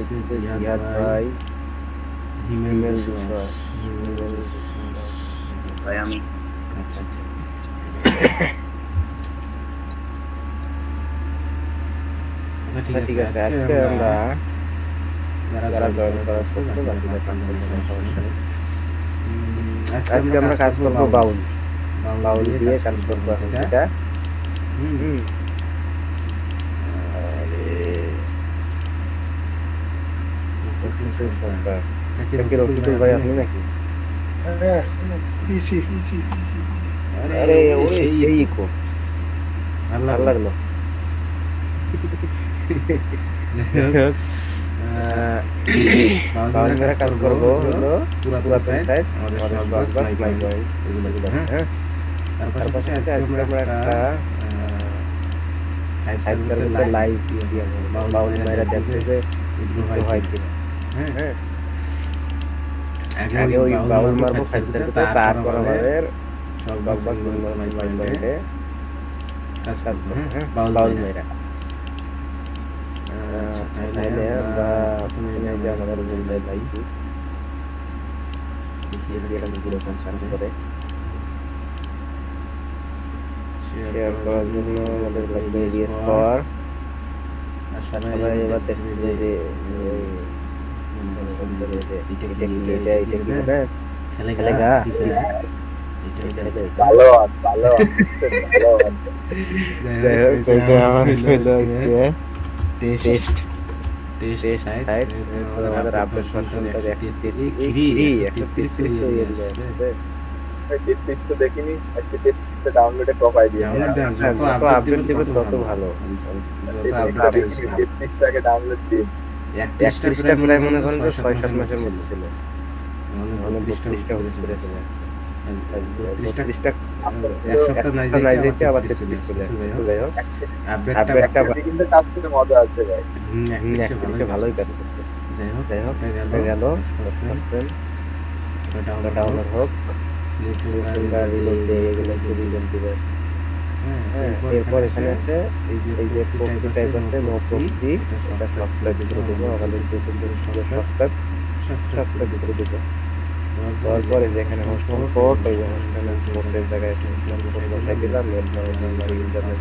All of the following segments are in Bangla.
জিহাদ ভাই, হিমেল বিশ্বাস, ভাই আমি আচ্ছা ঠিক আছে। আজকে আমরা যারা জয়েন করার করছে বাকিরা কাজ করবে না, সমস্যা নেই। আজকে আমরা কাজ করবো বাউল দিয়ে কাজ করবো এখন থেকে। রকিবুল ভাই আপনি নাকি? আরে ওরে সেই ইকো ভালো লাগলো। বাউন্ডারে কাজ করবো হলো পুরাতন সাইড, আমাদের বক্স মাইক এগুলো, হ্যাঁ। তারপর আজকে আমরা একটা 5 সার্ভিসের লাইভ দিয়ে বাউল ভাইরা দেখছে যে বিদ্রোহ হয় কিনা, হ্যাঁ। আগে ওই বাউল মারবো 5 সার্ভিসে, তারপর আমাদের সব বক্স মাইক পয়েন্টে কাজ করবো, হ্যাঁ। বাউল ভাইরা তাহলে আমরা প্রথমে যে আমাদের বলতে চাইছি করে শেয়ার করার জন্য আমাদের লাগবে রিয়েস পাওয়ার। আর সবাই এবার দেখবে যে খেলেগা ভালো টেস্ট সাইড আমাদের আপডেট ভার্সনটা দেখতে একটা 30 তো দেখিনি, আজকে 30টা ডাউনলোডে টপ আইডিয়া যত আপডেট দিবে তত ভালো। 30টাকে ডাউনলোড দিন, 31টা প্রায় মনে করেন যে 6-7 মাসের মধ্যে ছিল, মানে 32টা হচ্ছে 32টা এক সপ্তাহ নাই যেতে আবার 33 চলে আসছে। যাই হোক আপডেটটা কিন্তু কাজ করে মজা আছে ভাই, ভালোই কাজ করছে। যাই হোক গেল 10% ডাউনলোড হোক, এরপর এখানে আছে এই যে প্রক্সি টাইপ আছে, নো প্রক্সি, এটা সফটওয়্যার ভিতরে দেবো, আমাদের সফটওয়্যার ভিতরে দেবো। তারপর এই যে এখানে হোস্টেল কোড, এই যে হোস্টেলের কোডের জায়গায় বসাই দিলাম, ইন্টারনেট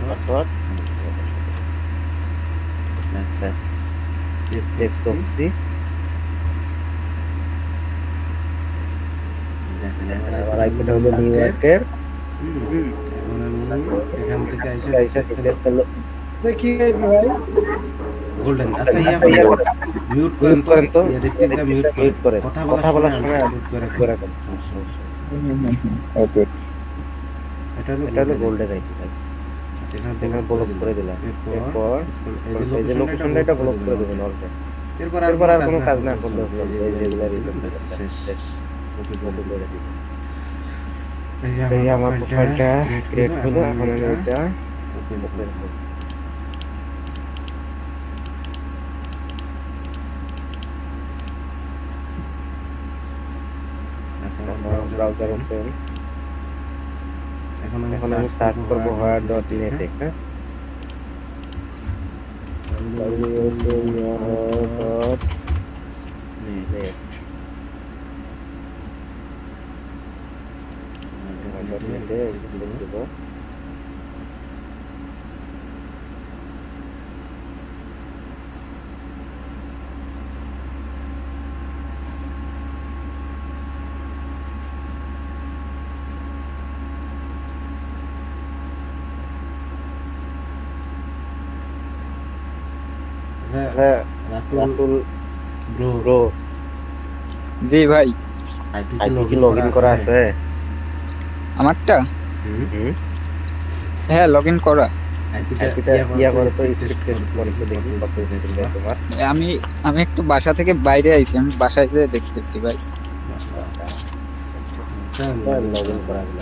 পাসওয়ার্ড চেক প্রক্সি। আবার আইপিটা হলো নিউ ইয়র্কের, এখান থেকে আইসা দেখি ভাই গোল্ডেন। আচ্ছা মিউট করেন তো, ঋত্বিকদা মিউট করে কথা বলার সময় মিউট করে রাখেন। ওকে, এটা হলো গোল্ডেন আইপি ভাই, সেখানে ব্লক করে দিলাম। এরপর এই যে লোকেশনটা এটা ব্লক করে দেবেন অলরেডি। এরপর আর কোনো কাজ না করলে এই যে শেষ ওকে করে দিবেন। এই আমার প্রোফাইলটা ক্রিয়েট হলো, এখন আমি এটা ওপেন করব। ব্রাউজার ওপেন, এখন আমি সার্চ করব where.net, হ্যাঁ। রাতুল ব্রো, জি ভাই, আইপি কি লগইন করা আছে আমারটা? হ্যাঁ লগইন করা। আইপিটা ইয়া করে তো স্ক্রিপ্ট করে তো দেখি কত সেকেন্ড যায় তোমার। আমি একটু বাসা থেকে বাইরে আইছি, আমি বাসায় যেয়ে দেখতেছি ভাই। লগইন করা গেল।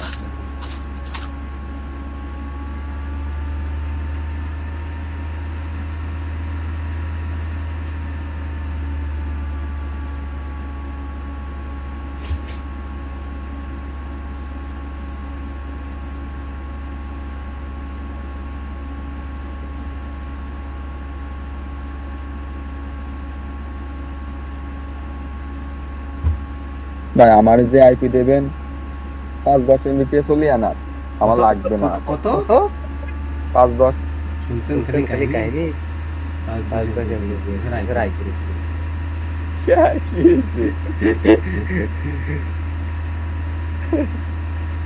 ভাই আমার যে আইপি দেবেন 5-10 এমবিপিএস হলে আনা আমার লাগবে না কত 5-10 শুনছেন খালি কাহিনী 5-10 এমবিপিএস রাইছে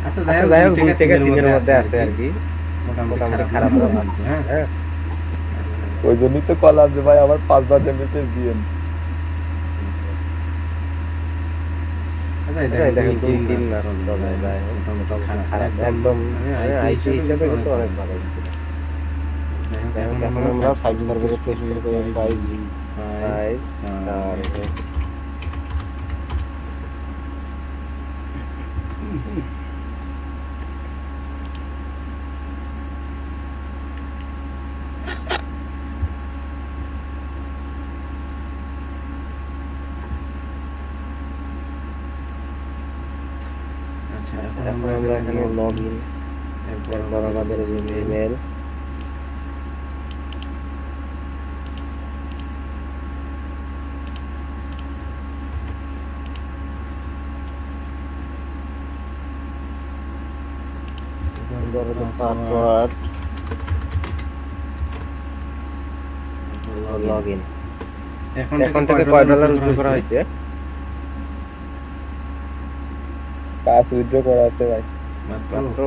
আচ্ছা যাই হোক 2 থেকে 3 এর মধ্যে আছে আর কি মোটামুটি খারাপ না হ্যাঁ ওই জন্যই তো কলাম যে ভাই আমার 5-10 এমবিপিএস দিয়েন দেখেন 2-3 না চলে যায় খারাপ একদম আইপি হিসাবে কিন্তু অনেক ভালো ছিল এখন আমরা 5 সার্ভারে টেস্ট করে 5 সার্ভার এখন আমরা এখানে লগইন এরপর আমাদের ইমেল পাসওয়ার্ড লগইন এখন থেকে কয় ডলার উইথড্র করা হয়েছে পাস উইথড্র করা আছে ভাই মাত্র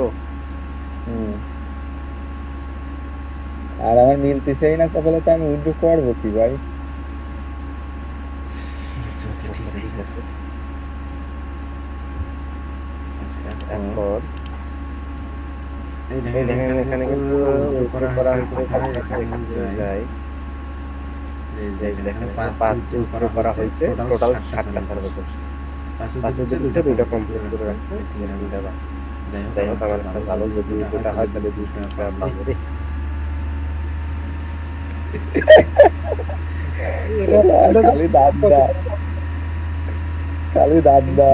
আর আমার মিলতেছেই না কপালে তো আমি উইথড্র করবো কি ভাই এখন এই দেখেন এখানে কিন্তু উইথড্র করা হয়েছে যাই দেখেন 5 উইথড্র করা হয়েছে টোটাল 7টা সার্ভার পাঁচটা দিচ্ছে 2টা কমপ্লিট করে রাখছে 3টা বাস যাই হোক আমার কাছে ভালো যদি এটা হয় তাহলে 2টা পাবো রে খালি দাদা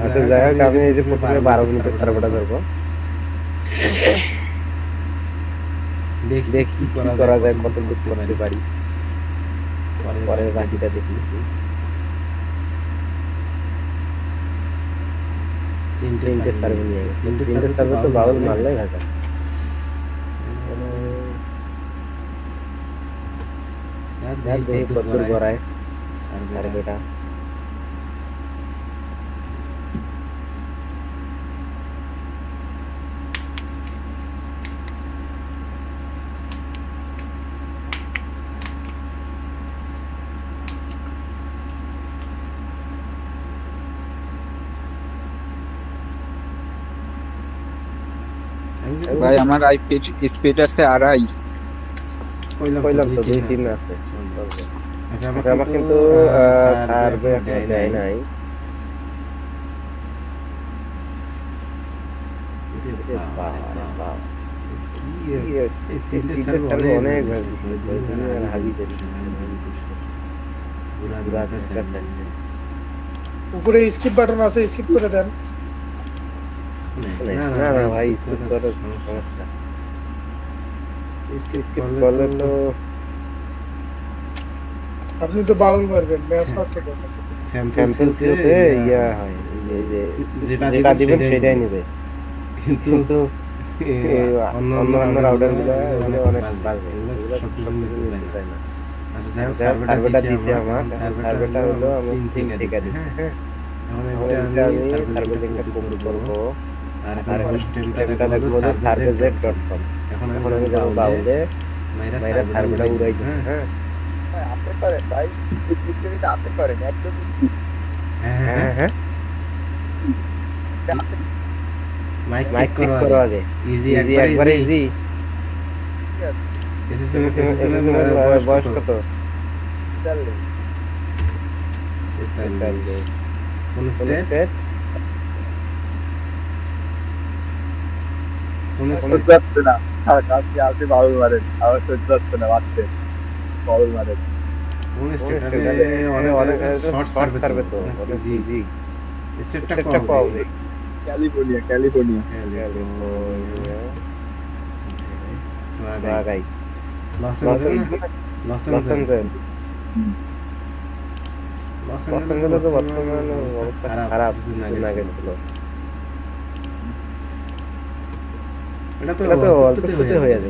আচ্ছা যাই হোক আমি এই যে প্রথমে 12 মিনিটের সার্ভারটা ধরবো দেখি কি করা যায় কত দূর করতে পারি পরে বাকিটা দেখি তিনটে সার্ভার নিয়ে তিনটে সার্ভার তো বাউল মারলেই ভাজা यार देखो कद्दू गोराय अरे बेटा ভাই আমার আইপি স্পিড আছে আড়াই কইলাম তো 2-3 আছে আচ্ছা আমার কিন্তু সার্ভে এখন দেয় নাই এই সিলটা সার্ভে অনেক হাবি উপরে স্কিপ বাটন আছে স্কিপ করে দেন না না ভাই স্কিপ করার সমস্যা স্কিপ করলে তো আপনি তো বাউল মারবেন ম্যাচ করতে দেন স্যাম্পল থ্রুতে ইয়া হয় এই যে যেটা দিবেন সেটাই নেবে কিন্তু অন্য রাউটারগুলো মানে অনেক বাজে এগুলো সব কিছু নিতে চায় না আচ্ছা সার্ভারটা দিছি আমার সার্ভারটা হলো আমি সিং ঠিক আছে এখন এটা আমি সার্ভার লিংকটা কপি করব আর এখন স্টেমটা দেখবো serverjet.com এখন আমি যাব বাউলে মাইরা সার্ভারটা উড়াই দিই হ্যাঁ আপনি করে ভাই সিকিউরিটি আপনি করেন একদম হ্যাঁ মাইক ঠিক করো আগে ইজি একবারে ইজি বয়স কত 43 কোন স্টেট যাচ্ছে না আর কাছে আপনি বাউল মারেন আবার সহ্য হচ্ছে না বাচ্চা বাউল মারেন কোন স্টেটে অনেক শর্ট সার্ভে তো জি স্টেটটা কম ক্যালিফোর্নিয়া বাগাই লস লস এঞ্জেলস পছন্দের তো বর্তমানে অবস্থা খারাপ, কিছুদিন আগে ছিল। এটা তো অল্পতে হয়ে যাবে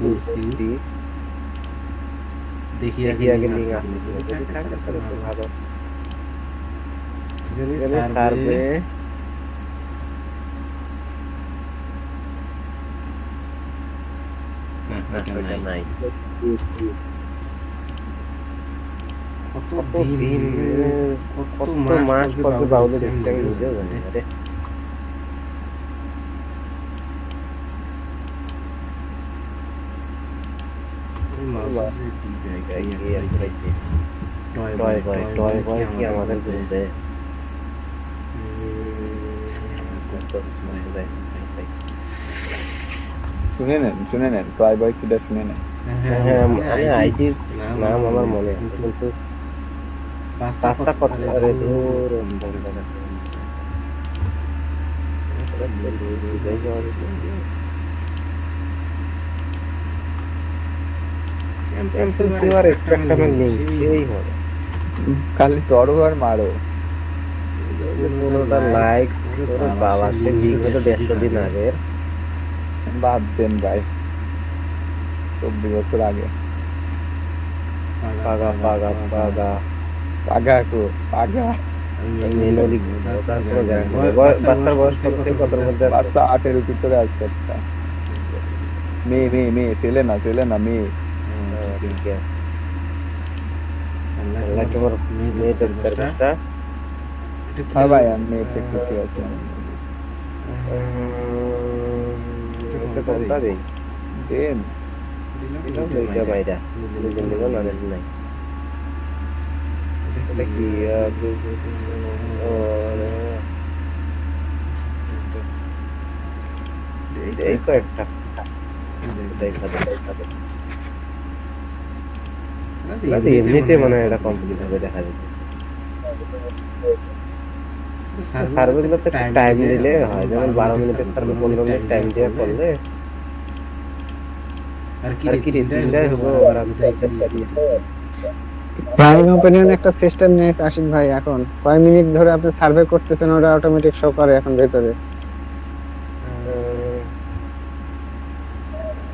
বোধ দেখি আগে লিঙ্ক আসলে ভালো সার্ভে নাই কত দিন কত মাস পরে বাউলে দেখতে আমি নিজেও জানি না রে। টয় বয় কি আমাদের গ্রুপে শুনে নেন টয় বয় কিটা শুনে নেন। হ্যাঁ আমি আইডির নাম আমার মনে আছে কিন্তু পাঁচটা কত আরে দূর খালি তরো আর মারো। লাইক বাবা সে লিঙ্ক হলো 150 দিন আগে ভাবতেন ভাই 24 বছর আগে। পাগা পাগা পাগা পাগা কো পাগা মেলোডি বাচ্চার বয়স কত মধ্যে বাচ্চা 8 এর ভিতরে আছে একটা মেয়ে ছেলে না মেয়ে। ঠিক আছে আল্লাহ তোমার মেয়ে দরকারটা হ্যাঁ ভাই আমি মেয়েতে খুশি আছি। এটা কোনটা দেই দেন এটা বাইরা দিলে না নাই এটা কি এই তো একটা এমনিতে মনে হয় এটা কমপ্লিট হবে দেখা যাচ্ছে। সার্ভে গুলোতে টাইম দিলে হয়, যেমন 12 মিনিটের সার্ভে 15 মিনিট টাইম দিয়ে করলে আর কি দিনটাই হবে। প্রাইম ওপিনিয়ন একটা সিস্টেম নিয়েছে আশিক ভাই, এখন কয় মিনিট ধরে আপনি সার্ভে করতেছেন ওটা অটোমেটিক শো করে এখন ভেতরে।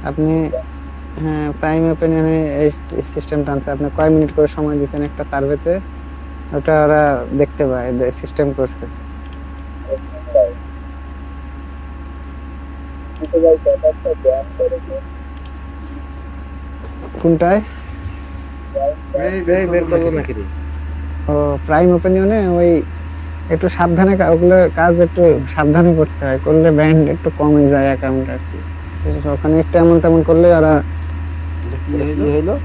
আপনি হ্যাঁ প্রাইম ওপিনিয়নে এই সিস্টেমটা আনছে, আপনি কয় মিনিট করে সময় দিয়েছেন একটা সার্ভেতে ওটা ওরা দেখতে পায়, সিস্টেম করছে। কোনটায় বের করবো নাকি রে? ও প্রাইম ওপিনিয়নে ওই একটু সাবধানে ওগুলো কাজ একটু সাবধানে করতে হয়, করলে ব্যান্ড একটু কমে যায় অ্যাকাউন্ট আর কি। ওখানে একটু এমন তেমন করলে ওরা কি হইলো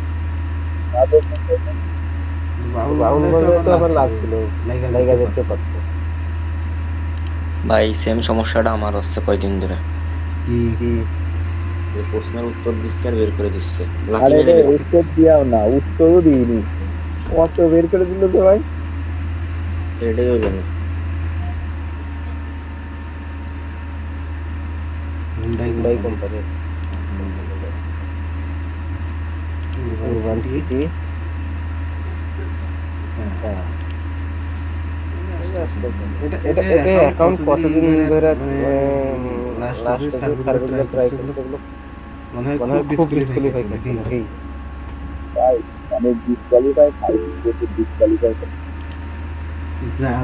বাউল তো আবার লাগছিল লাগা যেতে পারতো ভাই। সেম সমস্যাটা আমার হচ্ছে কয়দিন ধরে। কি প্রশ্নের উত্তর দিচ্ছে আর বের করে দিচ্ছে। আরে উত্তর দিয়াও না, উত্তরও দিইনি, কত বের করে দিল তো ভাই। এটাই হইল না। হুন্ডাই কোম্পানি ইউনিভার্সিটি এটা অ্যাকাউন্ট কতদিন ধরে লাস্ট সার্ভিসগুলো ট্রাই করতে মনে হয় খুব ডিসকুয়ালিফাই করছে নাকি ভাই, মানে ডিসকুয়ালিফাই খাই বেশি ডিসকুয়ালিফাই করে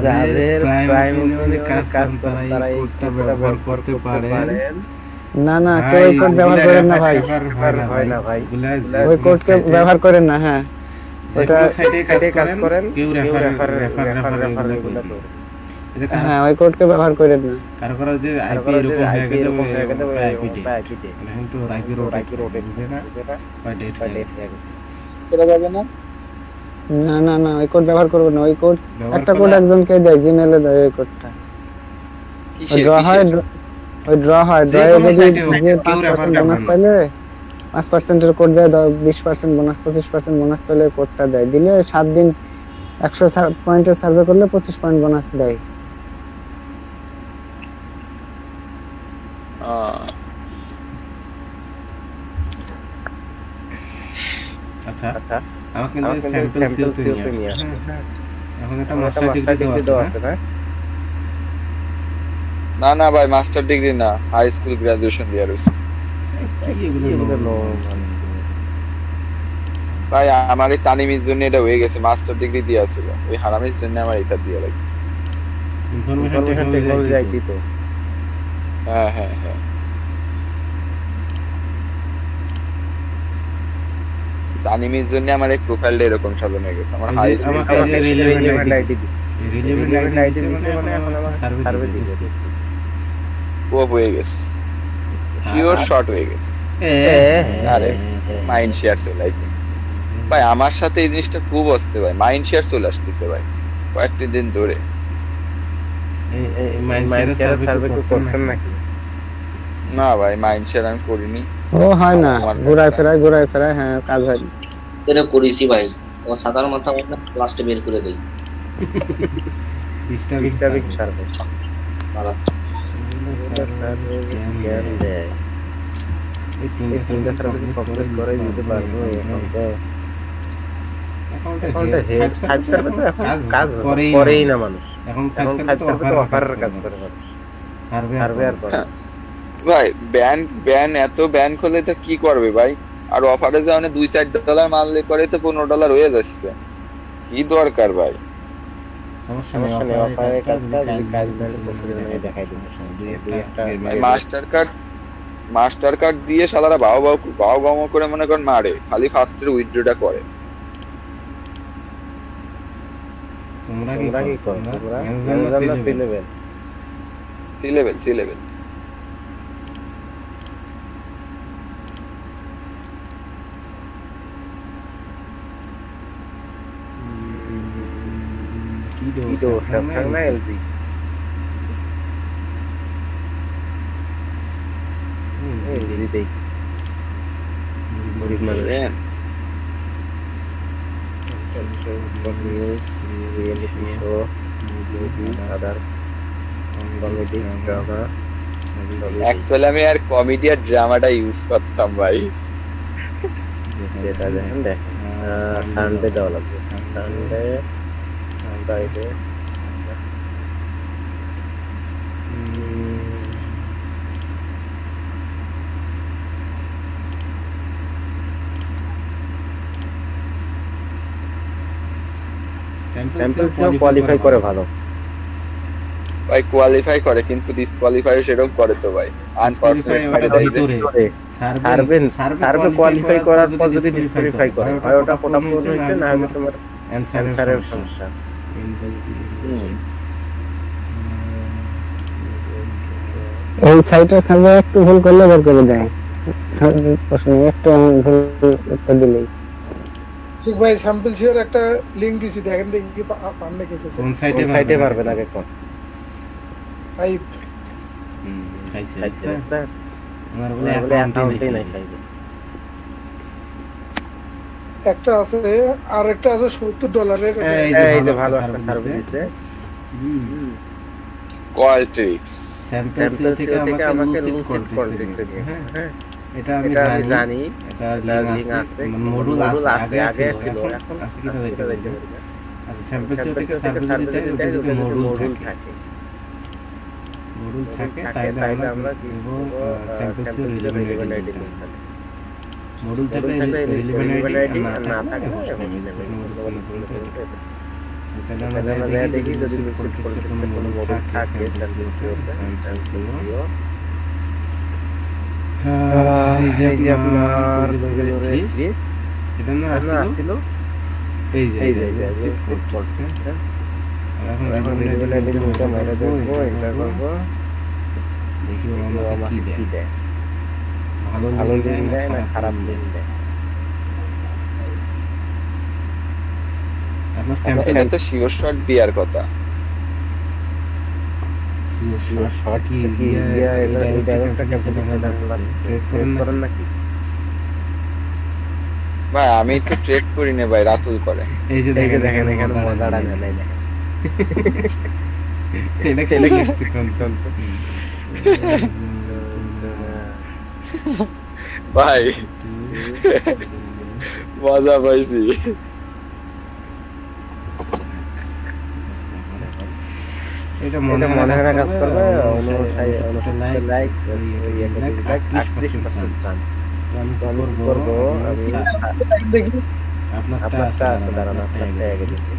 যাদের প্রাইম ওপিনিয়নে কাজ তারা এই কোডটা ব্যবহার করতে পারেন। না কেউ এই কোড ব্যবহার করেন না ভাই, হয় না ভাই, ওই কোডকে ব্যবহার করেন না। হ্যাঁ ওটা সাইটে কাজ করেন, কেউ রেফার হ্যাঁ ওই কোডকে ব্যবহার করেন না। কারণ যে আইপি এরকম হয়ে গেছে আইপি এখন তো আইপি রোড বুঝে না বা ডেট করা যাবে না। না ওই কোড ব্যবহার করবেন না। ওই কোড একটা কোড একজনকে দেয়, জিমেইলে দেয় ওই কোডটা। ড্র হয় ড্রয়ে যদি যে 5% বোনাস পাইলে 5% এর কোড দেয়, 20% বোনাস 25% বোনাস পেলে কোডটা দেয়, দিলে 7 দিন 100 পয়েন্টের সার্ভে করলে 25 পয়েন্ট বোনাস দেয়। আচ্ছা কিন্তু স্যাম্পল সিওতে নিয়ে আসছে। এখন একটা মাস্টার ডিগ্রি দেওয়া আছে না? না না ভাই মাস্টার ডিগ্রি না, হাই স্কুল গ্রাজুয়েশন দেওয়া রয়েছে। ভাই আমার এই তানিমের জন্য এটা হয়ে গেছে, মাস্টার ডিগ্রি দেওয়া ছিল, ওই হারামির জন্য আমার এটা দেওয়া লাগছে। ইনফরমেশন টেকনোলজি আইটি তো। হ্যাঁ হ্যাঁ হ্যাঁ, তানিমের জন্য আমার এই প্রোফাইলটা এরকম সাজানো হয়ে গেছে। আমার হাই স্কুল রিলেভেন্ট আইডি মানে এখন আমার সার্ভে দিয়েছে ও হয়ে গেছে, শিওর শর্ট হয়ে গেছে। আরে মাইন্ড শেয়ার চলে আসছে ভাই, আমার সাথে এই জিনিসটা খুব আসছে ভাই, মাইন্ড শেয়ার চলে আসতেছে ভাই কয়েকটি দিন ধরে। মাইন্ড শেয়ার সার্ভে তো করছেন নাকি? না ভাই মাইন্ড শেয়ার আমি করিনি। ও হয় না, ঘুরায় ফেরায় হ্যাঁ কাজ হয়। এটা করেছি ভাই, ও সাধারণ মাথা লাস্টে বের করে দেই। ডিস্টার্বিং সার্ভে ভালো এই তিনটা সার্ভে কমপ্লিট করে দিতে পারবো। অ্যাকাউন্টে 5 সার্ভে তো কাজ করেই না মানুষ। এখন 5 সার্ভে তো অফারের কাজ করে সার্ভে আর করে ভাই। ব্যান এত ব্যান করলে তো কি করবে ভাই, আর অফারে যাওয়ানে $2-4 মারলে করে তো $15 হয়ে যাচ্ছে, কি দরকার ভাই? সমস্যা নেই, অফারের কাজটা যদি কাজ দিলে প্রতিদিন দেখাই দিব। মাস্টার কার্ড দিয়ে শালারা বাও করে মনে করেন মারে, খালি ফার্স্টের উইথড্রটা করে। তোমরা কি করো? সি লেভেল কি দো স্যামসাং না এলজি? এলজি দেই গরিব মানুষ। Reality show, movie, others comedy, drama. Actually আমি আর কমেডি আর ড্রামাটা ইউজ করতাম ভাই। যেটা দেখেন সানডে দেওয়া লাগবে, সানডে ফ্রাইডে স্যাম্পল কোয়ালিফাই করে ভালো ভাই, কোয়ালিফাই করে কিন্তু ডিসকোয়ালিফাই সেরকম করে তো ভাই। সার্ভে কোয়ালিফাই করার পর যদি ডিসকোয়ালিফাই করে হয় ওটা কোটা পূর্ণ হচ্ছে না, হলে তোমার অ্যানসারের সমস্যা। এই সাইটের সার্ভে একটু ভুল করলে বের করে দেয়, প্রশ্ন একটু ভুল উত্তর দিলেই। শিখ ভাই স্যাম্পল শেয়ার একটা লিংক দিছি, দেখেন দেখি কি পান নাকি। কোন সাইটে পারবে না কোন হাইপ স্যার আমার বলে অ্যাকাউন্টই নাই খাইবে। একটা আছে আর একটা আছে $70। এই যে ভালো একটা সার্ভিস দিছে কোয়ালিটিক্স স্যাম্পল থেকে আমাকে লুসিড কল দিতে। হ্যাঁ এটা আমি জানি, এটা লিংক আছে, মডুল আছে, আগে ছিল, এখন আছে কিনা দেখতে যাইতে পারি। আচ্ছা স্যাম্পল থেকে সার্ভিস দিতে যদি মডুল থাকে তাহলে আমরা দিব sample relevant ID link. Module থেকে রিলেভেন্ট আইডি না থাকে তাহলে আমরা দেখি যদি কোনো মডুল থাকে এই যে আপনার এটা না আসছিল, এই যে কোড করছে। এখন রিলেভেন্ট আইডি লিংকটা মেরে দেখবো, এটা করব, দেখি আমাকে কি দেয়, ভালো লিংক দেয় না খারাপ লিংক দেয়। আপনার স্যাম্পল এটা তো শিওর শট দেওয়ার কথা। শর্ট কি এটা ডাইরেক্ট ট্রেড করেন নাকি? ভাই আমি তো ট্রেড করি না ভাই, রাতুল করে। এই যে দেখেন এখানে মজাটা নেই দেখেন, এটা খেলে গেছে কোন ভাই মজা পাইছি। এটা মনে হয় না কাজ করবে, অনুসারে লাইক ওই একটা লাইক 38% চান্স। তো আমি করব আমি দেখি আপনারটা আছে দাঁড়ান আপনারটা আগে দেখি।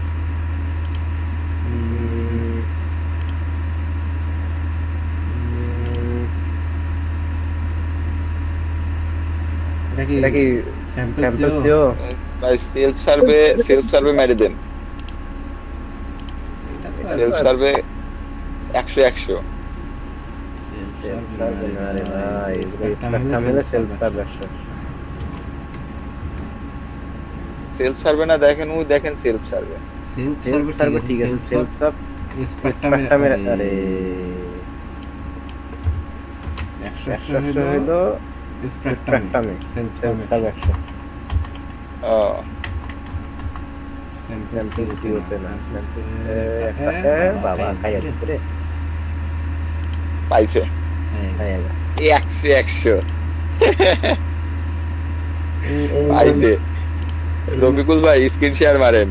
এটা কি স্যাম্পল সিও? ভাই সেলফ সার্ভে মেরে দেন। সেলফ সার্ভে 100 আরে ভাই স্পেকট্রাম হলে সেলফ সার্ভে। সেলফ সার্ভে না দেখেন, ওই দেখেন সেলফ সার্ভে। সেলফ সার্ভে ঠিক আছে, সেলফ সার্ভ স্পেকট্রামের আরে 100 হলো স্পেকট্রামে সেলফ সার্ভে 100। স্যাম্পল সিওতে না, বাবা খাই আছে পাইছে খাই আছে 100 পাইছে। রবিকুল ভাই স্ক্রিন শেয়ার মারেন।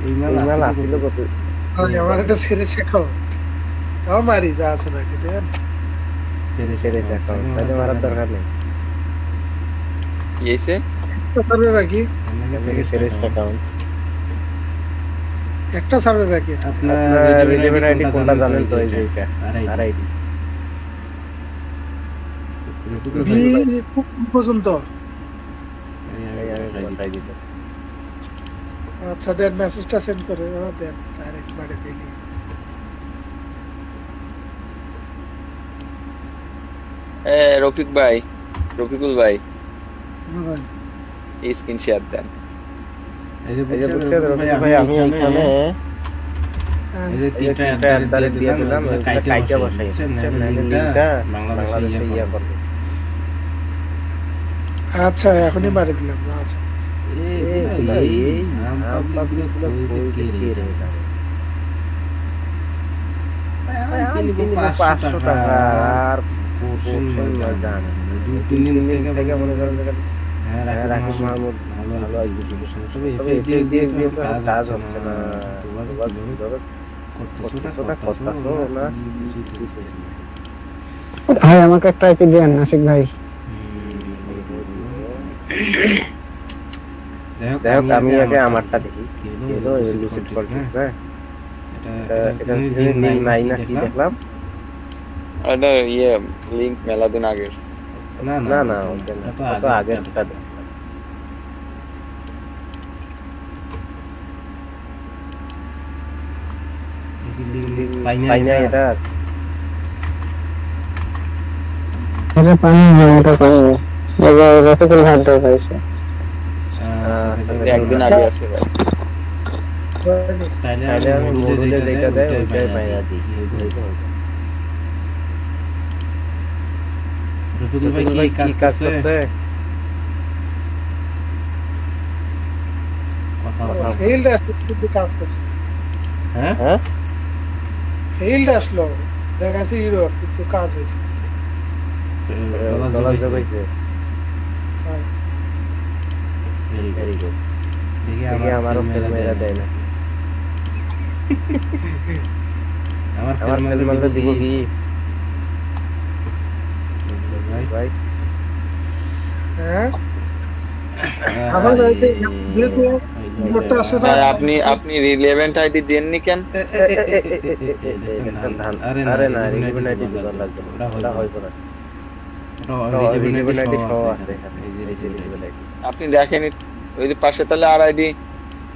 ইমেল আসিল কত? আমার একটা ফেরেশ অ্যাকাউন্ট মারি যা আছে নাকি দেন ফেরেশ অ্যাকাউন্ট তাহলে মারার দরকার নেই। কি হইছে? সার্ভে বাকি ফেরেশ অ্যাকাউন্ট একটা সার্ভে বাকি। আপনার রিলেভেন্ট আইডি কোনটা জানেন তো? এই যে এটা আরআইডি বি পর্যন্ত। আচ্ছা দেন মেসেজটা সেন্ড করে দেন, ডাইরেক্ট বাড়ি দেখি। রফিকুল ভাই হ্যাঁ ভাই এই স্ক্রিন শেয়ার দেন। এই যে বুঝছেন ভাই আমি এখানে এই যে তিনটা অ্যাড্রেস দিয়ে দিলাম, কাইটা বসাইছি লিংকটা বাংলাদেশে ইয়া করবে। আচ্ছা এখনই মারি দিলাম। আচ্ছা এই নাম পাবলিক কই কে রে? আমি 500 টাকা আর কোশ্চেন না জানেন 2-3 দিন থেকে মনে করেন হ্যাঁ রাকিব মাহমুদ ভালো আইডি তবে এফএ দিয়ে তো কাজ হচ্ছে না। করতেছো না ভাই আমাকে একটা আইপি দেন নাসিক ভাই। দেখো আমি আগে আমারটা দেখি কি হলো। লুসিড করতেছ না এটা লিংক নাই না কি দেখলাম? এটা লিংক মেলা দিন আগের। না না ওটা তো আগের টা দেখলাম। পাইনা এটা পানি এটা পানি বাবা রফিকুল ভাই তো পাইছে একদিন আগে আছে ভাই। তাহলে আমি মডুলে যেটা দেয় ওইটাই পাইনা দিই। রফিকুল ভাই কি কাজ করছে? ফেইল্ড আসলে কাজ করছে। হ্যাঁ ফেইল্ড আসলো দেখাছে ইউরোপ কিন্তু কাজ হয়েছে। ডলার জমাইছে। হ্যাঁ ভেরি গুড। দেখি আমারও ফেল মেরা দেয় না। আমার ফেল মারলে দিব কি ভাই? হ্যাঁ আমার যেহেতু মোটা আসে না। আপনি রিলেভেন্ট আইডি দেননি কেন? আরে না রিলেভেন্ট আইডি দিবার লাগবে না, ওটা হইব না। রিলেভেন্ট আইডি সহ আছে এখানে। এই যে রিলেভেন্ট আইডি আপনি দেখেন ওই যে পাশে তাহলে আরআইডি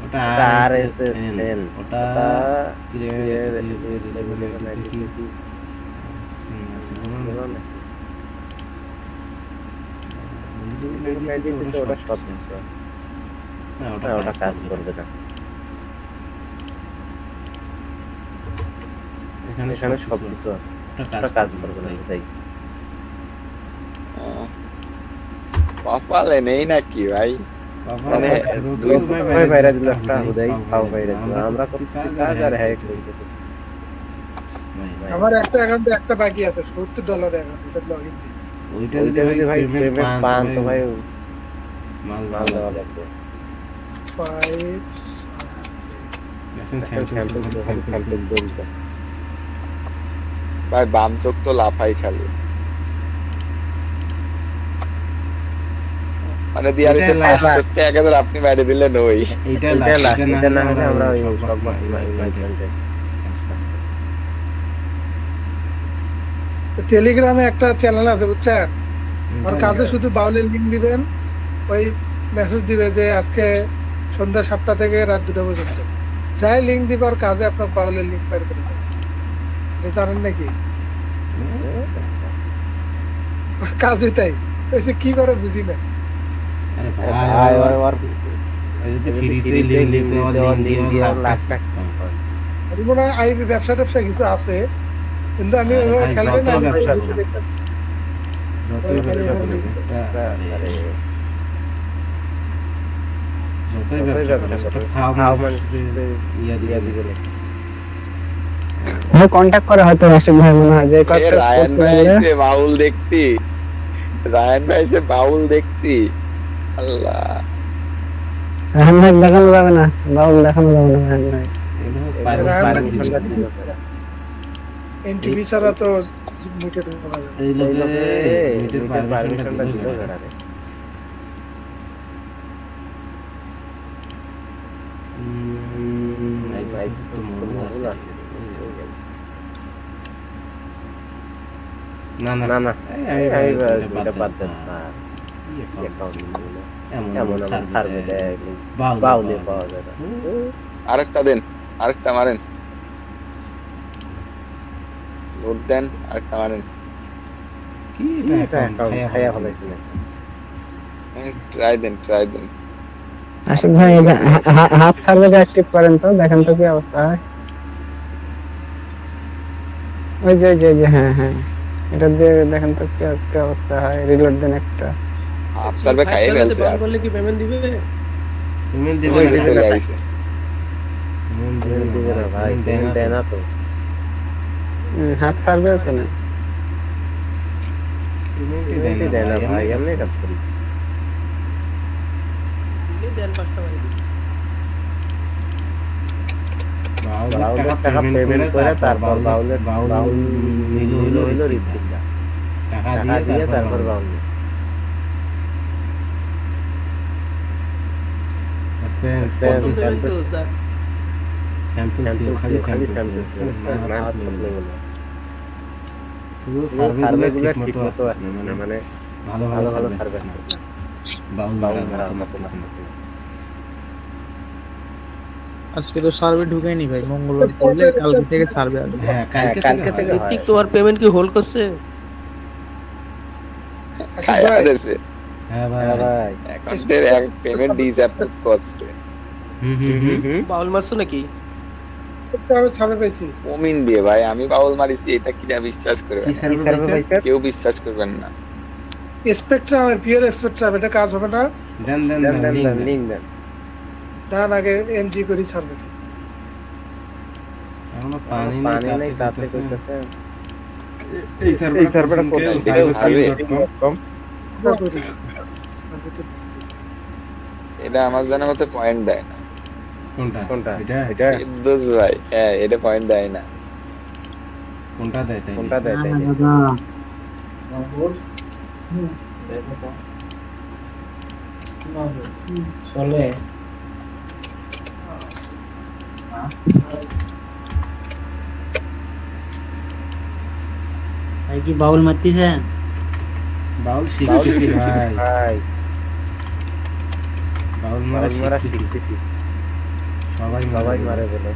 ওটা আরএসএন ওটা রিলেভেন্ট আইডি কি ওটা সব কিছু না, ওটা কাজ করবে না। এখানে সব কিছু আছে, ওটা কাজ করবে না। তাই কপালে নেই নাকি ভাই? মানে দুই ভাই বাইরে দিল একটা হুদাই পাও বাইরে দিল। আমরা করতেছি কাজ আর হ্যাক করতেছি। আমার একটা অ্যাকাউন্টে একটা বাকি আছে $70 অ্যাকাউন্ট, এটা লগইন দিই। ওইটা যদি ভাই পেমেন্ট পান তো ভাই মাল দেওয়া লাগবে। 5 স্যাম্পল ভাই বাম চোখ তো লাফাই খালি মানে দিয়ার এসে 500 টাকা ধরে আপনি বাইরে দিলেন ওই এইটা না হলে আমরা ওই সব মাইন্ডে টেলিগ্রামে একটা চ্যানেল আছে বুঝছেন আর কাজে শুধু বাউলের লিংক দিবেন ওই মেসেজ দিবে যে আজকে সন্ধ্যা 7টা থেকে রাত 2টা পর্যন্ত যাই লিংক দিবে আর কাজে আপনার বাউলের লিংক বের করে দেবে এটা জানেন নাকি কাজে তাই ওইসে কি করে বুঝি না আরে ভাই আর যদি ফ্রিতে লিংক দিয়ে লাখ টাকা আর মনে হয় আইবি ব্যবসা ট্যাবসা কিছু আছে কিন্তু আমি ওইভাবে খেলে না কন্টাক্ট করা হয়তো রাশিদ ভাই মনে হয় যে রায়ান ভাই সে বাউল দেখতি আল্লাহ রায়ান ভাই দেখানো যাবে না বাউল দেখানো যাবে না রায়ান ভাই এনটিভি ছাড়া তো মিটে ঢোকা যাবে এই লোকে মিটের পারমিশনটা দিল যারা রে ভাই তো মনে আছে না এই এটা বাদ দেন না এমন সার্ভে দেয় বাউলে পাওয়া যায় আরেকটা দেন আরেকটা মারেন লোড দেন আরেকটা মারেন কি এটা খায়া ফলাইছেন ট্রাই দেন আশিক ভাই হাফ সার্ভারে অ্যাক্টিভ করেন তো দেখেন তো কি অবস্থা হয় ওই যে হ্যাঁ এটা দিয়ে দেখেন তো কি অবস্থা হয় রিলোড দেন একটা হাফ সার্ভে খাইয়ে ফেলছে আর বললে কি পেমেন্ট দিবে না ভাই দেয় না তো হাফ সার্ভে তো না দেয় না ভাই এমনি কাজ করি দেন 5টা ভাই বাউলের টাকা পেমেন্ট করে তারপর বাউল নিল হইলো রিসিভটা টাকা দিয়ে তারপর বাউল স্যাম্পল খালি স্যাম্পল সার্ভে গুলো ঠিক মতো আসছে না মানে ভালো সার্ভে বাউল মারা আসছে না আজকে তো সার্ভে ঢুকেনি ভাই মঙ্গলবার করলে কালকে থেকে সার্ভে আসবে হ্যাঁ কালকে থেকে ঠিক তোমার পেমেন্ট কি হোল্ড করছে হ্যাঁ ভাই অ্যাকাউন্টের এক পেমেন্ট ডিসঅ্যাপ্রুভ করছে বাউল মারছো নাকি আমি সার্ভে পাইছি ওমিন দিয়ে ভাই আমি বাউল মারিছি এটা কিনা বিশ্বাস করবেন কি সার্ভে পাইছে কেউ বিশ্বাস করবেন না স্পেকট্রাম আর পিওর স্পেকট্রাম এটা কাজ হবে না দেন লিংক দেন দান আগে এমজি করি সার্ভে দিই এখনো পানি নাই তাতে কইতাছে এই সার্ভারটা কোথায় সার্ভে.com এটা আমার জানা মতে পয়েন্ট দেয় না কোনটা এটা দোষ ভাই হ্যাঁ এটা পয়েন্ট দেয় না কোনটা দেয় চলে ভাই কি বাউল মারতিছে বাউল শিখতেছি ভাই বাউল মারা শিখতেছি সবাই মারে বলে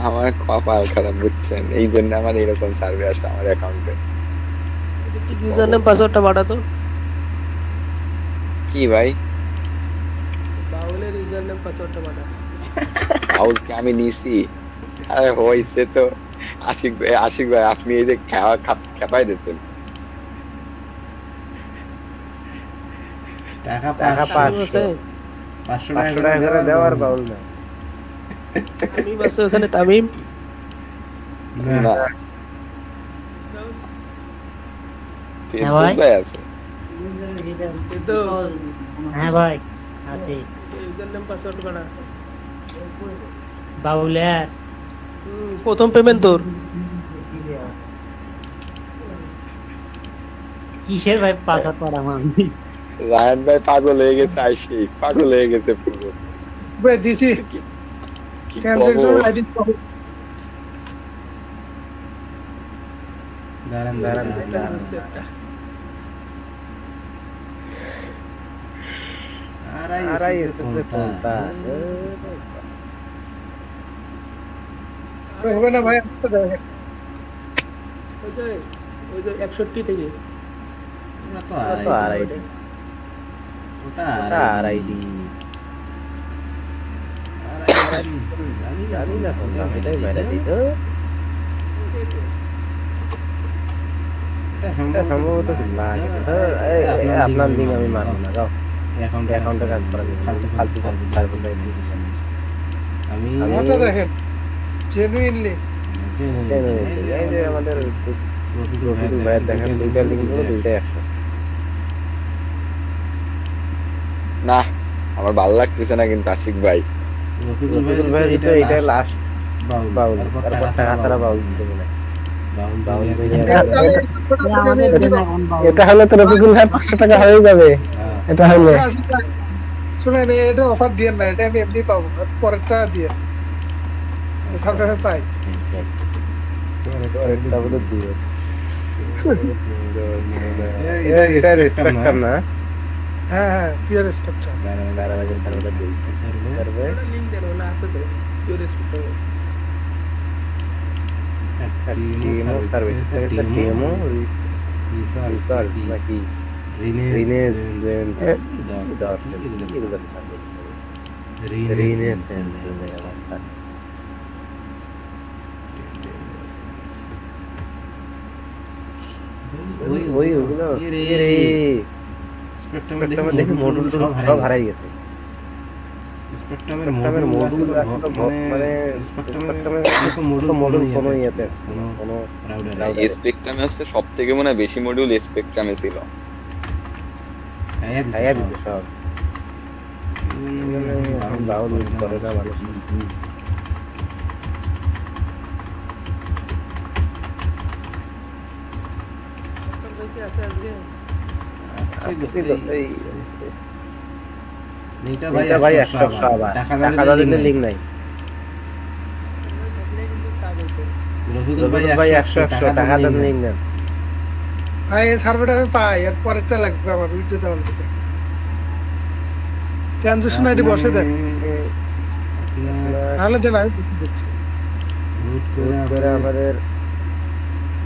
আমার কপাল খারাপ বুঝছেন এই জন্য আমার এরকম সার্ভে আসে আমার অ্যাকাউন্টে ইউজার নেম পাসওয়ার্ডটা বাড়া তো কি ভাই বাউলের ইউজার নেম পাসওয়ার্ডটা বাড়া বাউলকে আমি নিছি আরে হইছে তো আশিক ভাই আপনি এই যে খেপাই দিয়েছেন টাকা 500 টাকা করে দেওয়ার বাউল না তামিম আছে ওখানে, তামিম না ফেরদৌস ভাই আছে। ফেরদৌস, হ্যাঁ ভাই আছি। ইউজার নেম পাসওয়ার্ড বানা। বাউলের প্রথম পেমেন্ট তোর। কিসের ভাই পাসওয়ার্ড পাঠাম আমি? রায়হান ভাই পাগল হয়ে গেছে, আইসি পাগল হয়ে গেছে পুরো। ভাই দিছি কি ট্রানজাকশন খবর? আইডি সহ দাঁড়ান আরাই এসে কোনটা হবে না ভাই, একটা দেখেন ওই যে 61 থেকে ওটা তো আরাইডি ওটা আরাইডি জানি না কোনটা, এটাই বাইরে দিত। এটা সম্ভবত লাগে, আপনার লিঙ্ক আমি মানব না, যাও অ্যাকাউন্টে কাজ করা যাবে, ফালতু সার্ভার আমি এটা দেখেন জেনুইনলি এই যে আমাদের রফিকুল ভাইয়ের দেখেন দুইটা লিঙ্ক গুলো দুইটাই একশো। না আমার ভালো লাগতেছে না কিন্তু আশিক ভাই। রফিকুল ভাই এটা লাস্ট বাউল, তারপর তারপর টাকা ছাড়া বাউল দিতে বলে। এটা হলে তো রফিকুল ভাই 500 টাকা হয়ে যাবে। এটা হলে শুনেন, এটা অফার দিয়েন না, এটা আমি এমনি পাবো, পরেরটা দিয়ে সার্ভারে পাই। এটা বলে দিয়ে এটা রেসপেক্ট না। হ্যাঁ হ্যাঁ, পিওর স্পেকট্রাম। লিংক দেন, ওলা আছে তো পিওর স্পেক্ট্রাম। দেখি মডুল সব হারাই গেছে। স্পেকট্রামের মডুল মানে স্পেকট্রামের মডুল কোনো ইয়েতে কোনো স্পেকট্রামে আছে সবথেকে মনে হয় বেশি মডিউল স্পেকট্রামে ছিল। খাইয়া দিতে সব বাউল করে না মানুষ। আছে আজকে ভাই 100 টাকা দিলে লিঙ্ক নাই। ভাই 100 টাকা দিলে লিঙ্ক নাই। ভাই এই সার্ভারটা আমি পাই, এর পরেরটা লাগবে আমার ভিডিও দেওয়ার জন্য। ট্রানজাকশন আইডি বসে দেন, তাহলে দেন আমি দিচ্ছি। আমাদের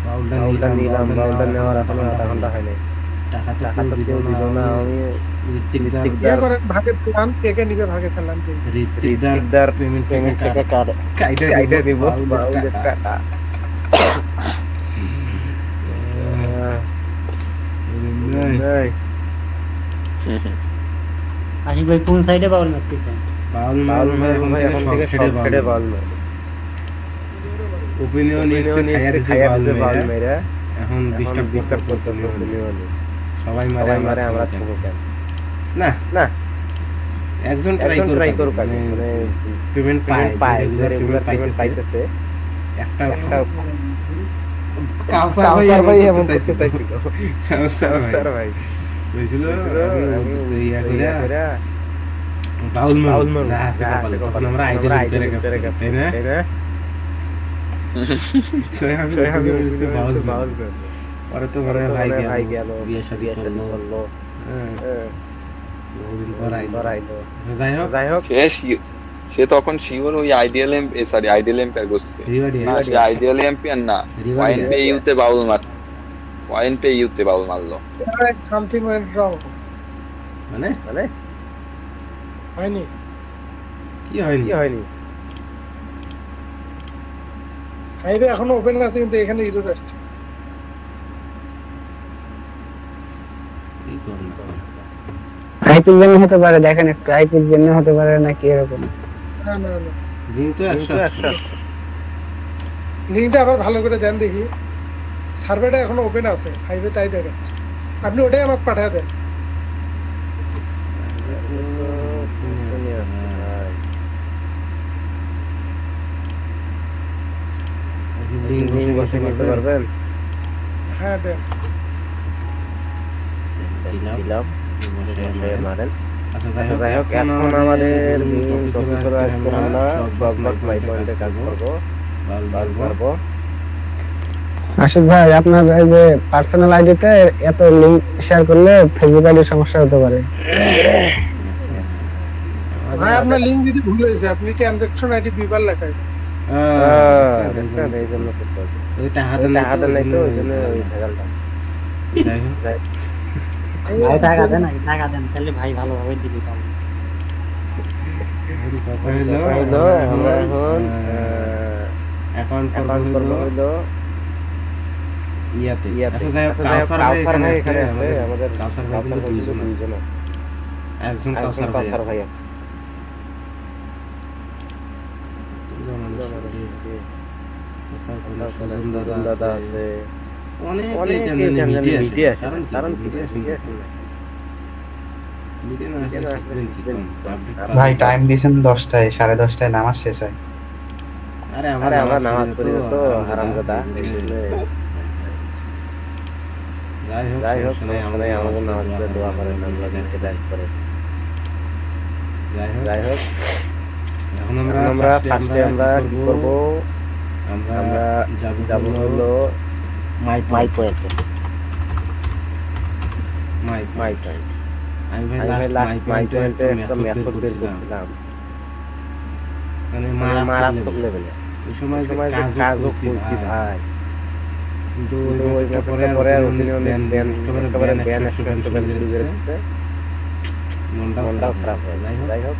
বাউলটা নিলাম, বাউলটা নেওয়ার এখন আধা ঘন্টা হয়নি। টাকা তো কেউ দিল না। আমি ইয়ে করেন, ভাগে ফেলান, কে কে নিবে ভাগে ফেলান। ঋত্বিকদার পেমেন্ট থেকে কাইটা দিব বাউলের টাকা। আশিক ভাই কোন সাইডে বাউল মারতেছেন? বাউল ভাই এখন থেকে সব ছেড়ে বাউল মারে। ওপিনিয়ন খাইয়া দিতে বাউল মেরে এখন ডিস্টার্ব করতে সবাই মারে আমরা থাকবো কেন? না না, একজন ট্রাই করুক, মানে পেমেন্ট পায়, রেগুলার পেমেন্ট পাইতেছে। একটা কাউসার ভাই এমন করতে চাইছিল। কাউসার ভাই বুঝলো আমি ইয়া কইরা বাউল না আছে কপালে, তখন আমরা আইডিয়া করে গেছে, তাই না? বাউল পরে তো ঘরে ভাই গেল, বিয়ে শাদী করলো। বহুদিন পর আইলো। যাই হোক সে তখন শিওর ওই আইডিয়াল এম্পায়ার করছে না, সে আইডিয়াল এম্পায়ার না, পয়েন্ট পে ইউতে বাউল মারলো। সামথিং ওয়েন্ট রং। মানে হয়নি? কি হয়নি? হাইওয়ে এখনো ওপেন আছে, কিন্তু এখানে ইরর আসছে। আইপির জন্য হতে পারে, দেখেন একটু আইপির জন্য হতে পারে নাকি এরকম। না লিংক তো 100 লিংকটা আবার ভালো করে দেন দেখি। সার্ভারটা এখনো ওপেন আছে, 5 তাই দেখাচ্ছে। আপনি ওটাই আমাকে পাঠিয়ে দেন। লিংক বসে নিতে পারবেন? হ্যাঁ দেন। দিলাম মারেন। আচ্ছা যাই হোক, এখন আমাদের মেইন টপিক হলো আজকে আমরা সবমাত্র মাই পয়েন্টে কাজ করবো। আশিক ভাই, আপনার এই যে পার্সোনাল আইডিতে এত লিংক শেয়ার করলে ফেসবুক আইডির সমস্যা হতে পারে। ভাই আপনার লিংক দিতে ভুল হয়েছে, আপনি ট্রানজাকশন আইডি দুইবার লেখায়। এই জন্য করতে হবে। ওইটা হাতে নাই তো, ওই জন্য ওই ভেজালটা। ভাই টাকা দেন, তাহলে ভাই ভালোভাবে দিবি পাবো। আমরা এখন অ্যাকাউন্ট করবো হলো ইয়াতে। আচ্ছা যাই হোক, কাউসার ভাই এখানে আছে। আমাদের কাউসার ভাই কিন্তু দুইজন আছে। একজন কাউসার ভাই আছে। দাদা আছে, অনেক মিডিয়া আছে। কারণ ভাই টাইম দিয়েছেন 10টায়, 10:30টায় নামাজ শেষ হয়। আরে আমরা নামাজ পড়ি তো হারামজাদা। যাই হোক আমাদের নামাজ পড়ে দোয়া করেন, আমরা হেদায়েত করেন। যাই হোক এখন আমরা ফার্স্টে আমরা কি করব, আমরা যাব হলো মাই পয়েন্টে। মাই পয়েন্ট আমি ভাই লাস্ট মাই পয়েন্টে একটা মেথড বের করছিলাম, মানে মারাত্মক লেভেলে। ওই সময় কাজও করছি ভাই, কিন্তু ওই মেথডটা পরে আর ব্যান মনটাও খারাপ হয়। যাই হোক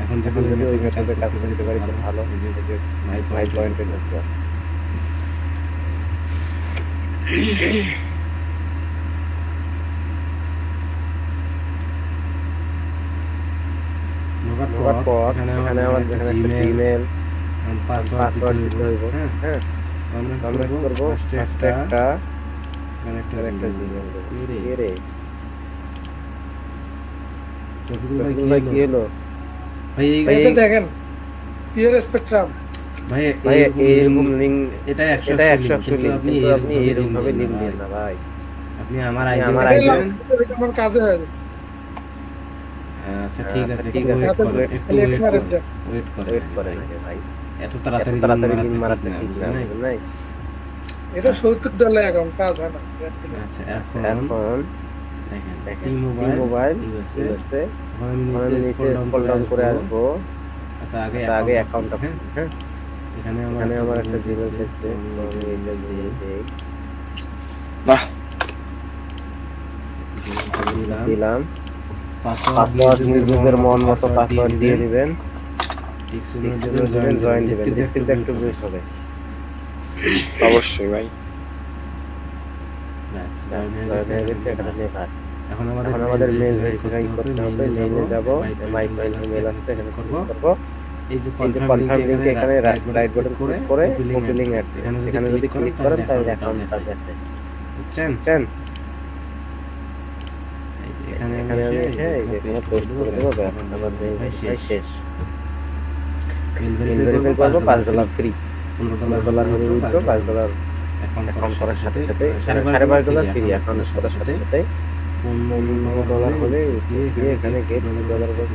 এখন যদি ওই মেথডে কাজ করতে পারি তো ভালো। মাই পয়েন্টে ঢুকতে এখানে আমাদের একটা জিমেল পাসওয়ার্ড দিতে হইব। হ্যাঁ আমরা কি করবো, ফার্স্টে একটা জিমেল দেবো। রে ভাই কি হলো ভাই? এইটা দেখেন পিয়ার স্পেকট্রাম ভাই এরকম লিংক, এটা 100 লিংক, কিন্তু আপনি এরকম ভাবে লিংক দেন না ভাই। আপনি আমার আইডি আমার কাজে হয়ে যাবে। আচ্ছা ঠিক আছে, একটু ওয়েট করেন ভাই। এত তাড়াতাড়ি লিংক মারাতে ঠিক না নাই। এটা $70 অ্যাকাউন্ট, কাজ হয় না। আচ্ছা এখন দেখেন মোবাইল আছে, আমি নিচে স্ক্রল ডাউন করে আসবো। আচ্ছা আগে অ্যাকাউন্টটা, হ্যাঁ এখানে আমার একটা জিমেল আছে, আমি এটা দিয়ে দেই। বাহ দিলাম। পাসওয়ার্ড নিজেদের মন মতো পাসওয়ার্ড দিয়ে দিবেন। জয়েন দিবেন, দেখতে একটু বেশ হবে। অবশ্যই ভাই। এখন আমাদের মেইল ভেরিফাই করতে হবে। মেইলে যাব, মাই মেইল আছে, এখানে করব। এই যে কনফার্ম লিংক এখানে রাইট বাটন করে কপি লিংক আছে, এখানে যদি ক্লিক করেন তাহলে অ্যাকাউন্ট আসবে। বুঝছেন? এখানে আমি এসে এখানে পোস্ট করে দেব। ব্যাস আমার মেইল ভেরিফাই শেষ। মেইল ভেরিফাই করব, $5 ফ্রি। $15 হলে উঠলো, $5 অ্যাকাউন্ট করার সাথে সাথে $5.5 ফ্রি। অ্যাকাউন্ট করার সাথে সাথে $15 হলে উঠিয়ে এখানে গেট $2 ফ্রি।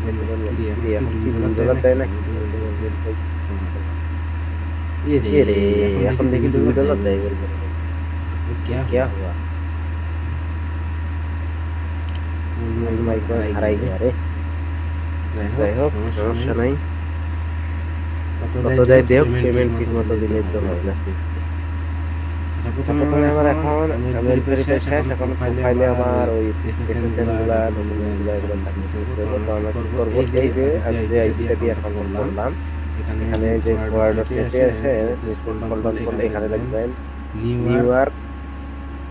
এখন কি $2 দেয় না? রে এখন দেখি $2 দেয়। क्या हुआ? হারাই গিয়া রে। যাই হোক সমস্যা নাই, কত দেয় দেও, পেমেন্ট ঠিক মতো দিলে তো হয় না। প্রথমে আমার এখন ভেরিফাই শেষ। এখন ফাইলে আমার ওই এসএসএন গুলা ডকুমেন্টগুলো এগুলো আমরা করবো। এই যে আইডিটা দিয়ে এখন করলাম, এখানে যে ফরওয়ার্ড পেজে এসে স্ক্রল ডাউন করলে এখানে দেখবেন নিউ ইয়র্ক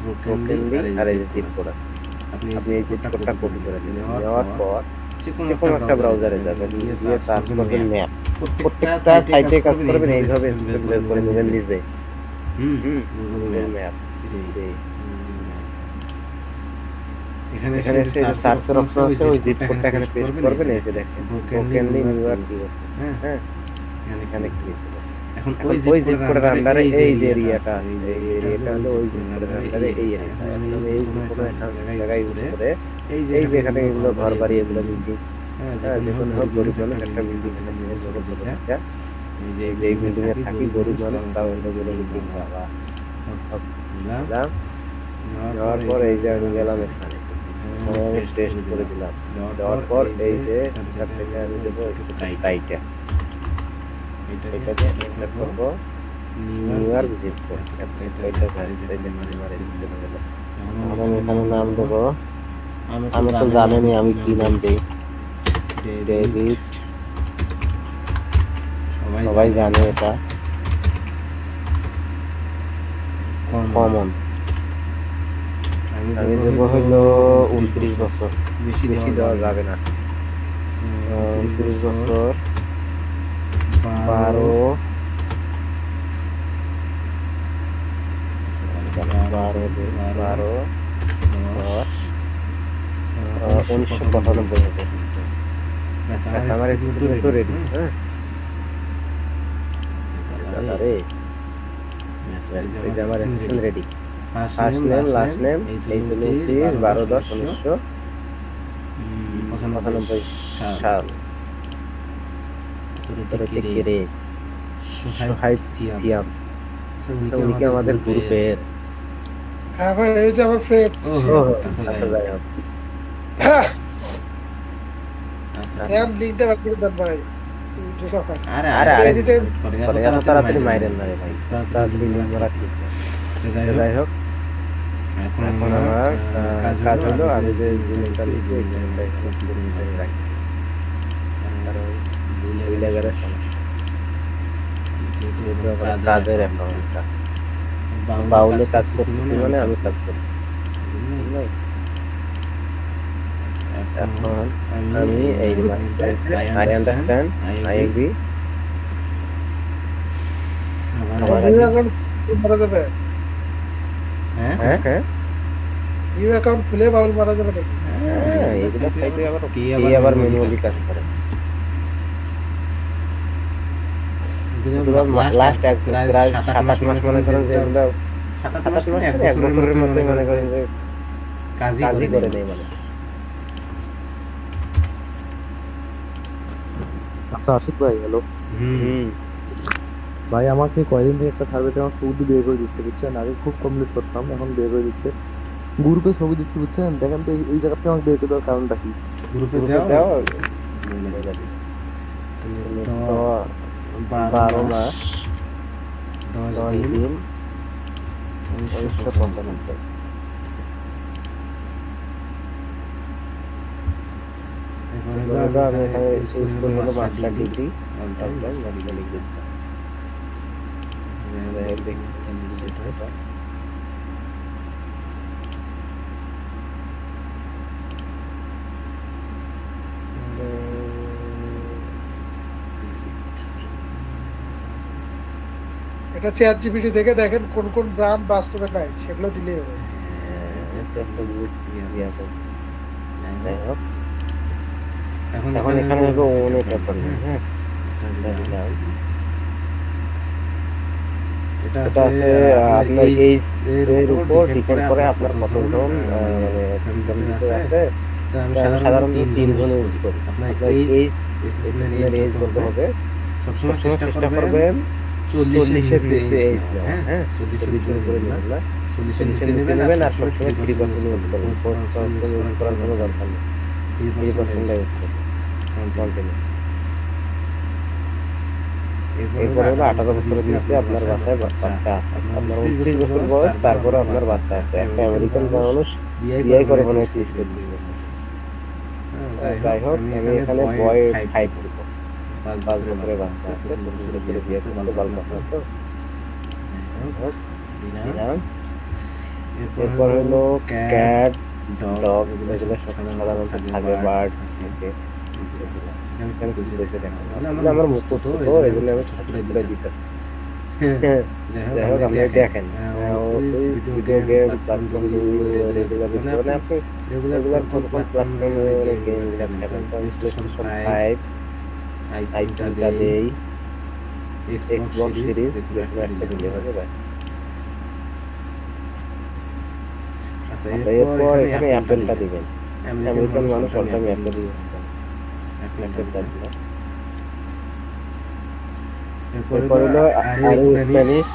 ব্রোকেনলি আর এই যে জিপ কোড আছে। আপনি এই জিপ কোডটা কপি করে দিবেন। নেওয়ার পর যে কোনো একটা ব্রাউজারে যাবেন, গিয়ে সার্চ করবেন ম্যাপ। প্রত্যেকটা সাইটে কাজ করবেন এইভাবে বের করে নেবেন নিজে। Google map. এখানে এসে সার্চের অপশন আছে, ওই জিপ কোডটা এখানে পেস্ট করবেন, এই যে দেখেন ব্রোকেনলি নিউইয়র্ক ইউএসএ। হ্যাঁ, এখানে ক্লিক করবেন। এখন ওই জিপ কোডের আন্ডারে এই যে এরিয়াটা আছে, এই এরিয়াটা হলো ওই জিপ কোডের আন্ডারে এই এরিয়াটা। আমি এই জিপ কোডের জায়গায় ইউজ করে এই যে এখানে এগুলো ঘর বাড়ি এগুলো বিল্ডিং, হ্যাঁ, যেকোনো হোক গরিব মানুষ একটা বিল্ডিং এখানে নিয়ে ছোট ছোট একটা, এই যে এই বিল্ডিং এ থাকি গরিব মানুষ, তাও এগুলো বিল্ডিং বাবা দিলাম। দেওয়ার পর এই যে আমি গেলাম এখানে, আমি টেস্ট করে দিলাম। দেওয়ার পর এই যে এখান থেকে আমি দেবো টাইটা, এটাকে এন্টার করবো, নিউইয়র্ক জিপ কোড। এটা আমি এখানে নাম দেবো, আমি তো জানেনি আমি কি নাম দেই, ডেভিড, সবাই জানে এটা কমন। আমি দেবো হইলো 29 বছর, বেশি দেওয়া যাবে না। 29 বছর, 12 1995 হবে। আমার তো রেডি। হ্যাঁ, আমার ready. First name, last name, এই 12-10-1995 সাল। সোহাইব সিয়াম, উনি কি আমাদের গ্রুপের? হ্যাঁ ভাই, এই যে আমার ফ্রেন্ড। হ্যাঁ, লিংকটা বাকি করে দেন ভাই। আরে এত তাড়াতাড়ি মাইরেন না রে ভাই, তাড়াতাড়ি লিংক মারা ঠিক না। যাই হোক, এখন আমার কাজ হলো আমি যে লিংকটা লিখে এখানে রাখি, কারণ দুই জায়গার সমস্যা। কাজের অ্যাকাউন্টটা বাউলে কাজ করতেছি মানে আমি কাজ করছি। এখন আমি এই I understand, I agree. New account খুলে বাউল মারা যাবে নাকি? হ্যাঁ, এগুলো সাইটে আবার ম্যানুয়ালি কাজ করে। লাস্ট প্রায় 7-8 মাস মনে করেন যে এগুলো 7-8 মাস 1 বছরের মধ্যে মনে করেন যে কাজই করে নেই মানে। আচ্ছা আশিক ভাই, হ্যালো। ভাই আমাকে কয়দিন থেকে একটা সার্ভেতে আমার ছবি বের করে দিচ্ছে, বুঝছেন? আগে খুব কমপ্লিট করতাম, এখন বের করে দিচ্ছে। গ্রুপে ছবি দিচ্ছি, বুঝছেন? দেখেন তো এই জায়গাতে আমাকে বের করে দেওয়ার কারণটা কি? গ্রুপে দাও 12 মাস 10 দিন 1995। আমি এখানে ইউজ করবো মাস্টার ডিগ্রি এটা চ্যাট জিপিটি দেখে দেখেন কোন কোন ব্র্যান্ড বাস্তবে নাই, সেগুলো দিলেই হবে। এখন এখানে হবে অনেক ব্যাপার। হ্যাঁ, এটা আছে আপনার এই এর উপর ডিপেন্ড করে আপনার কতজন মানে আছে। আমি সাধারণত 3 জন ইউজ করি। আপনার এজ কত হবে? সবসময় চেষ্টা করবেন 40 এর নিচে এজ। হ্যাঁ, 40 এর উপরে নেবেন না, 40 এর নিচে নেবেন। আর সবসময় 3% ইউজ করবেন, 4% ইউজ করার কোনো দরকার নেই। 3% ইউজ করবেন কন্টিনিউ। এরপরে হলো 18 বছরের নিচে আপনার বাসায় বাচ্চা আছে, আপনার 29 বছর বয়স, তারপরে আপনার বাচ্চা আছে। একটা আমেরিকান মানুষ বিয়ে করে মানে 30 বছর। যাই হোক, আমি এখানে বয় 5 দিব, 5 বছরের বাচ্চা আছে, 25 বছরে বিয়ে করতে বাচ্চা আছে। এরপর হলো ক্যাট, ডগ, এগুলো সাধারণত থাকে, বার্ড থাকে। এখানে কিছু দেখে দেখেন আমার মুখ তো এই জন্য আমি ছোট ছোট করে দিতেছি যাই হোক আপনি দেখেন ভিডিও গেম প্ল্যাটফর্ম রেগুলার মানে আপনি রেগুলার কোন প্ল্যাটফর্মে গেম খেলেন PlayStation 5 আইটা দেই Xbox সিরিজ একটা দিলে হবে বাস আচ্ছা এরপর এখানে অ্যাপেলটা দিবেন আমেরিকান মানুষ অলটাইম অ্যাপেল ইউজ করে অ্যাপেলটা দিবেন এরপর হলো আরো স্প্যানিশ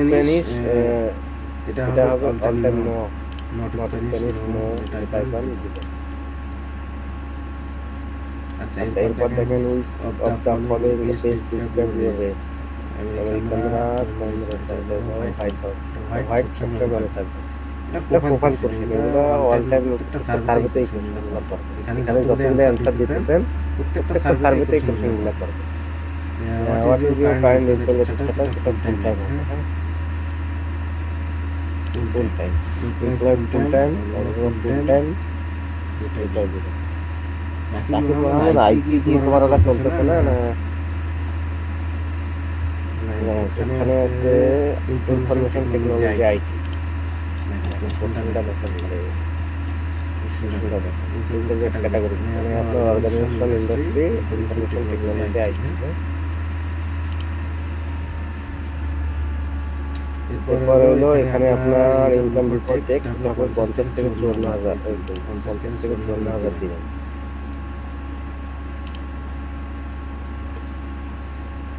স্প্যানিশ এটা হবে অলটাইম নট স্প্যানিশ নো টাইপার দিবেন আচ্ছা এরপর দেখেন which of the following space system use আমেরিকানরা হোয়াইট সেক্টর বলে থাকবে এটা প্রোফাইল করছেন এগুলো অল টাইম সার্ভেতেই কোশ্চেনগুলো করবে এখানে যতগুলো অ্যানসার দিতেছেন প্রত্যেকটা সার্ভেতেই কোশ্চেনগুলো করবে what is your current information সেটা full time full time full time এটা দিবেন বাকি আমার আইটি তোমার ওটা চলতেছে না এখানে আছে ইনফরমেশন টেকনোলজি আইটি ক্যাটাগরি মানে আপনার organisation industry information technology IT এরপর হলো এখানে আপনার ইনকাম বিফোর ট্যাক্স তখন 50 থেকে 54,000 দিবেন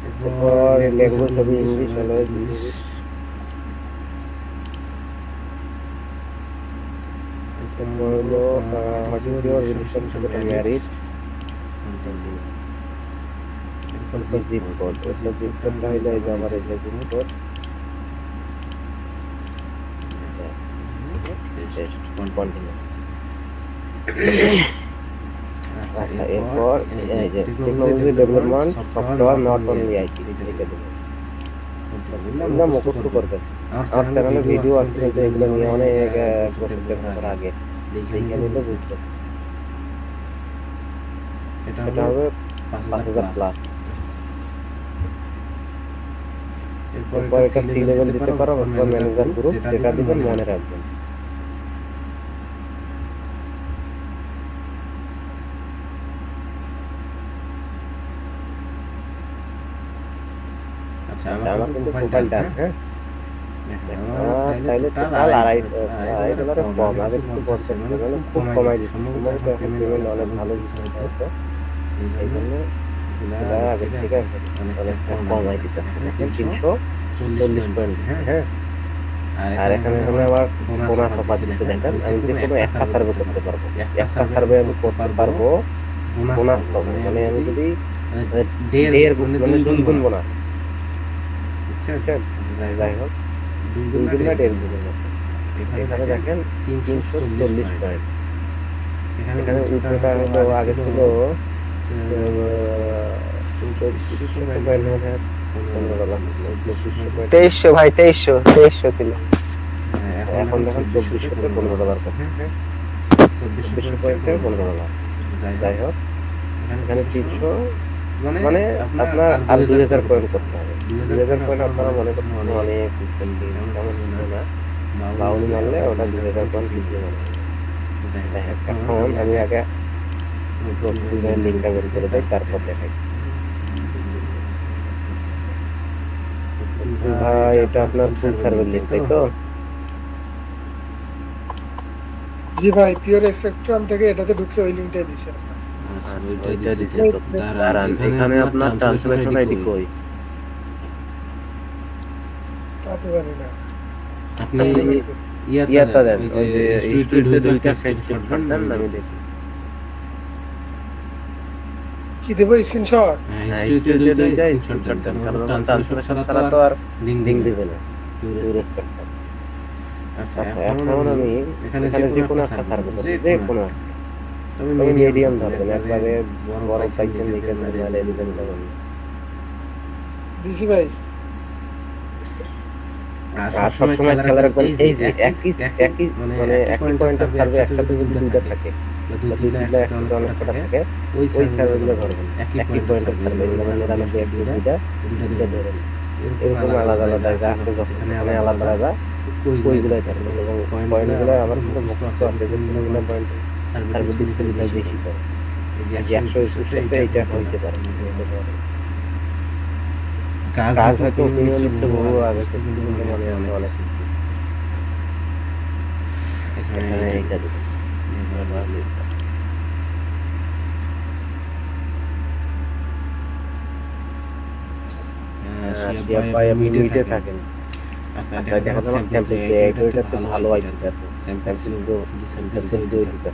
এরপর ল্যাঙ্গুয়েজ হবে ইংলিশ হলো ইংলিশ এরপর হলো what is your relation to the married এরপর জিপ কোড হয়ে যায় যে আমার এই জিপ কোড কন্টিনিউ আচ্ছা এরপর এই যে technology development software not only IT লিখে দেবেন এগুলো মুখস্থ করবেন আমার চ্যানেলে ভিডিও আছে যে এগুলো নিয়ে অনেক প্রসেস করার আগে দেখে নিলে বুঝবেন এটা হবে 5000 প্লাস এরপর এটা সি লেভেল দিতে পারো অথবা ম্যানেজার গ্রুপ যেটা দিবেন মনে রাখবেন আমার কিন্তু প্রোফাইলটা আছে তাইলে টোটাল $2.5 কম আগে কিন্তু বলছেন মানে খুব কমাই দিচ্ছে পেমেন্ট অনেক ভালো দিচ্ছে এই জন্য আগে থেকে অনেক কমাই দিতেছে 340 পয়েন্ট হ্যাঁ আর এখানে আবার বোনাস অফার দিচ্ছে দেখেন আমি যে কোনো একটা সার্ভে করতে পারবো একটা সার্ভে আমি করতে পারবো বোনাস পাবো মানে আমি যদি 1.5 মানে 2 গুণ বোনাস যাই হোক 2 গুণ না 1.5 গুণ এখানে দেখেন 340 পয়েন্ট এখানে উপরেটা হলো আগে ছিল 2300 ভাই 2300 ছিল এখন দেখেন $2400 করছে 2400 পয়েন্টে $15 যাই হোক এখানে 300 মানে আপনার আর 2000 পয়েন্ট করতে হবে 2000 পয়েন্ট আপনারা মনে করতে অনেক তেমন না বাউনি মারলে ওটা 2000 পয়েন্ট কিছু মানে এখন আমি আগে লিঙ্কটা বের করে দেয় তারপর দেখাই ভাই এটা আপনার ফুল সার্ভার লিংক তাই তো জি ভাই পিওর স্পেকট্রাম থেকে এটাতে ঢুকছে ওই লিংকটা দিয়েছে ওইটা দিছে তো দাঁড়ান এখানে আপনার ট্রান্সলেশন আইডি কই তা তো জানি না আপনি ইয়াটা দেন ওই যে স্টুডিও দুইটা স্ক্রিনশট দেন আমি দেখি কি দেব স্ক্রিনশট হ্যাঁ স্টুডিও দুইটা স্ক্রিনশট দেন কারণ ট্রান্সলেশন ছাড়া তো আর লিংক দিবে না পিওর স্পেকট্রাম আচ্ছা এখন আমি এখানে যে কোনো একটা সার্ভে করব যে কোনো তুমি মিডিয়াম ধরবেন একবারে বড় সাইজের লিখে নালে দিবেন তখন দিছি ভাই আর সবসময় খেয়াল রাখবেন এই যে একই মানে একই পয়েন্টের সার্ভে একসাথে যদি দুইটা থাকে বা দুইটা একসাথে অনেক কটা থাকে ওই সার্ভেগুলো ধরবেন একই পয়েন্টের সার্ভে মানে মোটামুটি এক দুইটা ধরবেন এরকম আলাদা আলাদা জায়গা আছে যেখানে আলাদা আলাদা ওইগুলাই থাকবে এবং পয়েন্টগুলো আমার কিন্তু মুক্ত আছে যে কোনগুলো পয়েন্ট সার্ভে ডিসপ্লেটা বেশি করে এই যে 121 এইটা হইতে পারে কাজ হয়তো ফিনিক্সে বড় আগে থেকে মনে হয় অনেক এখানে এইটা মিটে থাকেন আচ্ছা দেখা যাচ্ছে স্যাম্পল এটা তো ভালো আইডিয়া তো স্যাম্পল দিয়ে দিতে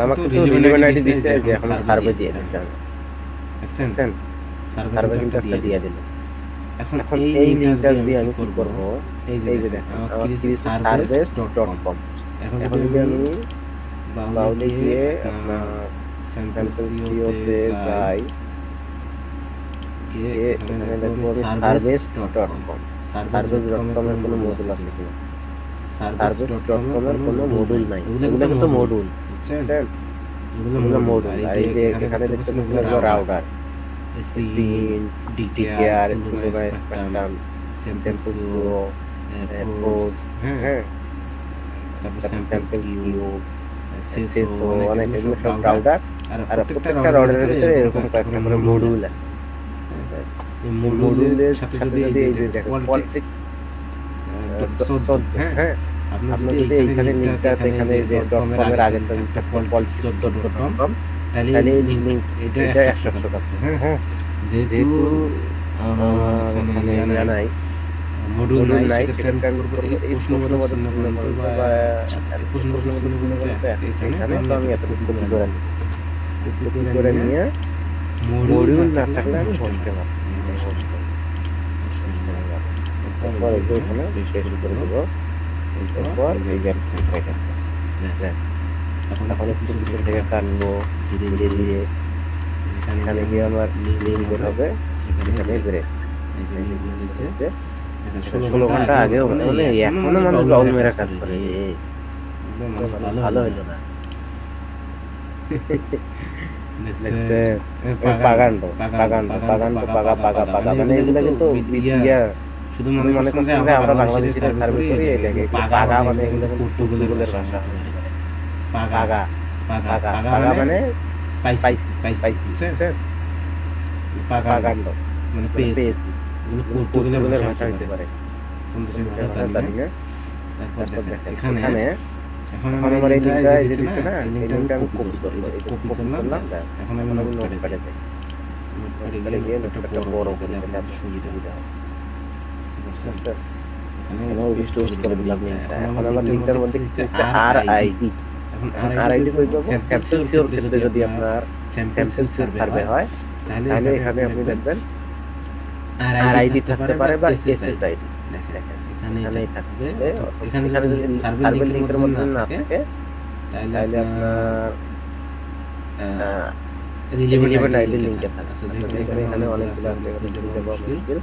আমাকে তো রিলেভেন্ট আইডি দিছে যে এখন সার্ভে দিয়ে দিছে দেখছেন সার্ভে কিন্তু একটা দিয়ে দিল এখন এই লিংকটা দিয়ে আমি কি করব এই যে দেখেন আমার service.com এখন যদি আমি বাউলে গিয়ে আপনার স্যাম্পল সিও তে যাই এখানে লিখব service.com service.com এর কোনো মডুল আছে কিনা service.com এর কোনো মডুল নাই এগুলো কিন্তু মডুল এগুলো মডুল আর এই যে এখানে দেখতে পাচ্ছেন রাউটার সিন DTR spectrum sample CO code হ্যাঁ তারপর স্যাম্পল ইউ সেসো অনেক এগুলো সব রাউটার আর প্রত্যেকটা রাউটারের ভিতরে এরকম কয়েকটা করে মডুল আছে এই মডুলের সাথে যদি এই যে দেখেন পলিটিক্স হ্যাঁ আপনি যদি এইখানে লিংকটা এখানে যে .com এর আগেরটা politics.com তাহলে এই লিংক এটা 100% আছে হ্যাঁ যেহেতু এখানে নাই মডুল নাই সেটা করব এই প্রশ্নবোধক বা প্রশ্নবোধক এখানে তো আমি এত কপি করে নিয়ে মডুল না থাকলে আমি বসতে পারবো তারপর এখানে শেষ করে দেব এরপর এই যে এখন একটু পিছন থেকে কাটবো ধীরে ধীরে এখানে গিয়ে আমার লিঙ্ক বের হবে এখানে বেরে এই যে 16 ঘন্টা আগেও মানে এখনো মানুষ বাউল মেরা কাজ করে ভালো হইলো না পাগা মানে এগুলো কিন্তু বিদ্যা শুধু মনে করছেন যে আমরা বাংলাদেশিরা সার্ভে করি এটাকে পাগা মানে এগুলো পর্তুগালের ভাষা পাগা মানে পাইছি পাগান্ড মানে পেয়েছি এগুলো পর্তুগালের ভাষা হইতে পারে কোন দেশের ভাষা জানি না তারপর এখানে এখন আমার এই লিংকটা এই যে দিছে না এই লিংকটা আমি কপি করলাম এখন আমি নোটপ্যাডে যাই নোটপ্যাডে গিয়ে নোটপ্যাডটা বড় করে দিলে আপনার সুবিধা হবে স্যার এখানে রিস্টোর করে দিলাম লিংকটা এখন আমার লিংকটার মধ্যে কি আছে আরআইডি এখন আরআইডি কই পাবো স্যাম্পল সিওর ক্ষেত্রে যদি আপনার স্যাম্পল সার্ভে হয় তাহলে এখানে আপনি দেখবেন আরআইডি থাকতে পারে বা এসএসআইডি দেখেন এখানেই থাকবে এখানে যদি সার্ভে লিংকের মধ্যে না থাকে তাহলে আপনার রিলেভেন্ট আইডি লিংকে থাকে এখানে অনেকগুলো আছে মুশকিল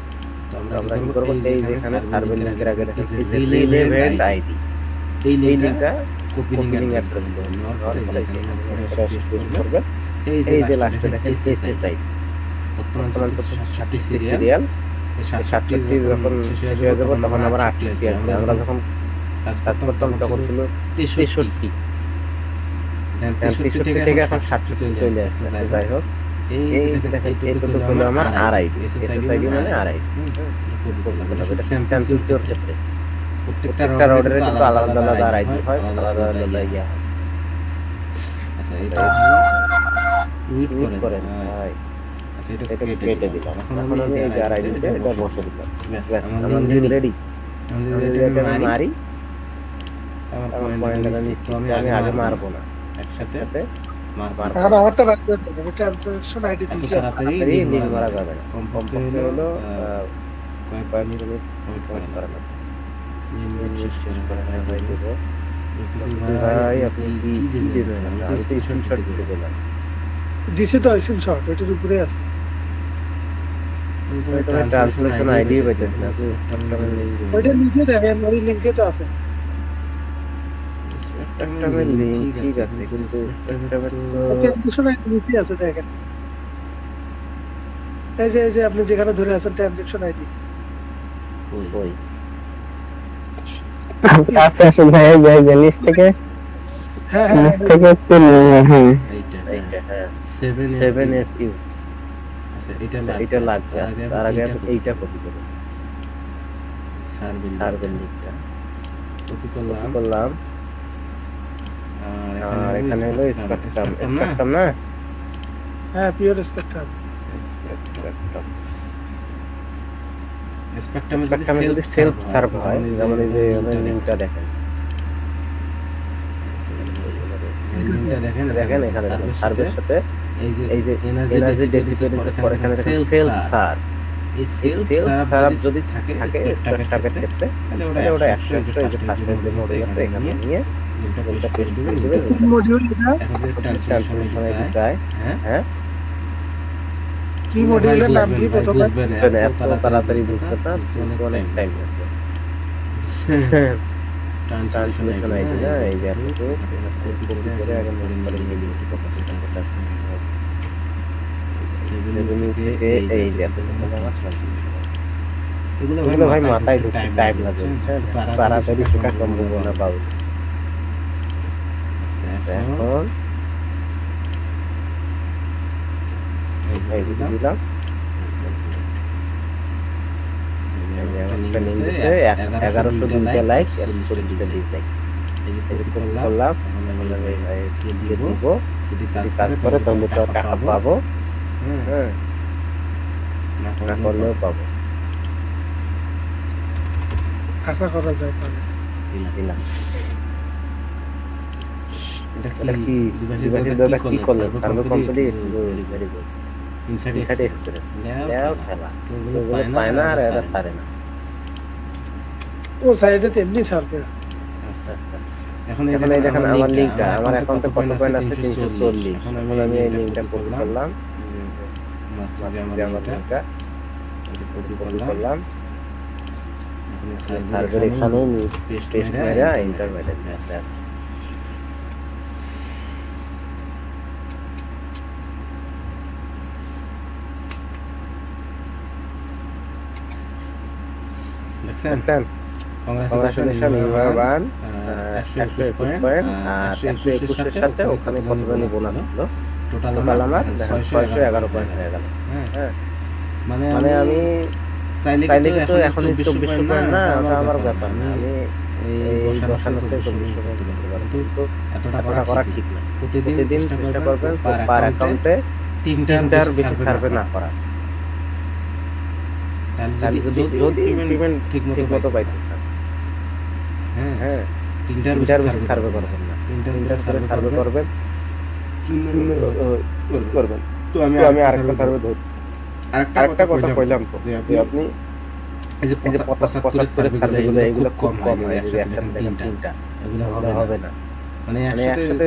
তো আমরা কি করব এই যেখানে সার্ভে লিংকের আগে দেখেন রিলেভেন্ট আইডি এই লিংকটা কপি লিংক অ্যাড করে দেব আর করবে এই যে লাস্টে দেখেন এসএসআইডি বর্তমান 60 সিরিয়াল 60 যখন শেষ হয়ে যাবে তখন আবার 8 আসবে আমরা যখন কাজ করতাম তখন ছিল 63 63 থেকে এখন 60 চলে আসছে যাই হোক এই দেখেন এই তো হলো আমার আরআইডি এসএসআইডি মানে আরআইডি এটা স্যাম্পল সিওর ক্ষেত্রে প্রত্যেকটা রাউটারে কিন্তু আলাদা আলাদা আরআইডি হয় আলাদা আলাদা ইয়া আচ্ছা এটা উইট করেন ভাই এটা কেটে দিলাম এখন আমি এই যে আরআইডিতে এটা বসে দিলাম ব্যাস আমাদের রেডি আমাদের মারি আমার পয়েন্টটা নিচ্ছি আমি আগে মারবো না একসাথে আর আমারটা বাদ করে দেন, আমি ট্রানজাকশন আইডি দিছি। তাড়াতাড়ি লিংক মারা যাবে না, কমপক্ষে হলো কয়েক মিনিট ওয়েট করা লাগবে। ভাই আপনি কি দিবেন? আমি তো স্ক্রিনশট দিয়ে দিলাম। দিছি তো স্ক্রিনশট, ওটার উপরে আছে। ট্রান্সলেশন আইডি পাইতেছ না, ওইটা নিচে দেখেন, ওই লিংকে তো আছে। স্পেকট্রামের লিংক ঠিক আছে, কিন্তু স্পেকট্রামের তো ট্রানজাকশন আইডি নিচে আছে দেখেন। এই যে আপনি যেখানে ধরে আছেন ট্রানজাকশন আইডি। কই? আচ্ছা আসুন ভাই, এই নিচ থেকে হ্যাঁ নিচ থেকে তিন, হ্যাঁ এইটা হ্যাঁ 7FU। আচ্ছা এটা লাগবে, তার আগে এইটা কপি করব। সার্ভের লিংকটা কপি করলাম। আর এখানে হলো স্পেকট্রাম না? হ্যাঁ পিওর স্পেকট্রাম। স্পেকট্রামে যদি সেলফ সার্ভ হয়, যেমন এই যে লিংকটা দেখেন, দেখেন এখানে সার্ভের সাথে এই যে এনার্জি ডেসিপেটের পর এখানে দেখেন সেলফ সার্ভ। এই সেলফ সার্ভ যদি থাকে স্পেকট্রামের ক্ষেত্রে, তাহলে ওটা 100 এই যে ফার্স্ট যে মডিউল আছে এখানে নিয়ে লিংকটা পেস্ট করে দিবেন। মডিউল এটা ট্রান্সলেশন আইডি চাই। হ্যাঁ কি মডিউলের নাম কি প্রথমে? এত তাড়াতাড়ি বুঝতে না, অনেক টাইম লাগবে। ট্রান্সলেশন আইডি না, এই যে আপনি তো কপি করে আগে মডিউলে লিংক করতে সেটা এই যে এগুলো ভাই মাথায় ঢুকতে টাইম লাগে, তাড়াতাড়ি শেখা সম্ভব না বাবু। এখন এই দিলাম 1102 লাইক, 140 ডিসলাইক। এই যে কপি করলাম, দিয়ে দিব। যদি কাজ করে তাহলে তো টাকা পাবো, হ্যাঁ না করলেও পাবো। আশা করা যায় পাবে। দিলাম। এটা কি ডিভাইসের দাদা কি করলেন? Server complete, very good. Inside express নাও খেলা কেউ পায় না, আর এটা ছাড়ে না। ও সাইডে তেমনি ছাড়বে। আচ্ছা এখন এই দেখেন আমার লিংকটা, আমার অ্যাকাউন্টে কত পয়েন্ট আছে? 340। এখন আমি এই লিংকটা কপি করলাম, আমার লিংকটা কপি করলাম, সার্ভার এখানে পেস্ট মেরে এন্টার মেরে ব্যাস। দেখছেন? Congratulation, you have won 121 point. আর 121 এর সাথে ওখানে কতগুলো বোনাস ছিল, টোটাল আমার 611 পয়েন্ট হয়ে গেল। হ্যাঁ মানে আমি চাইলে তো এখন 2400 পয়েন্ট না, ওটা আমার ব্যাপার না, আমি এই বসানোতে 2400 পয়েন্ট করতে পারবো, কিন্তু এতটা করা ঠিক না। প্রতিদিন চেষ্টা করবেন পার অ্যাকাউন্টে 3টার বেশি সার্ভে না করা। তাহলে যদি পেমেন্ট ঠিকমতো পাইতেছেন, হ্যাঁ 3টার বেশি সার্ভে করবেন না, 3টার সার্ভে করবেন। তো আমি আরেকটা সার্ভে ধরছি, আরেকটা কথা কইলাম তো, যে আপনি এই যে 75 সার্ভেগুলো এগুলো খুব কম হয়, একসাথে 3টা এগুলো হবে না। মানে একসাথে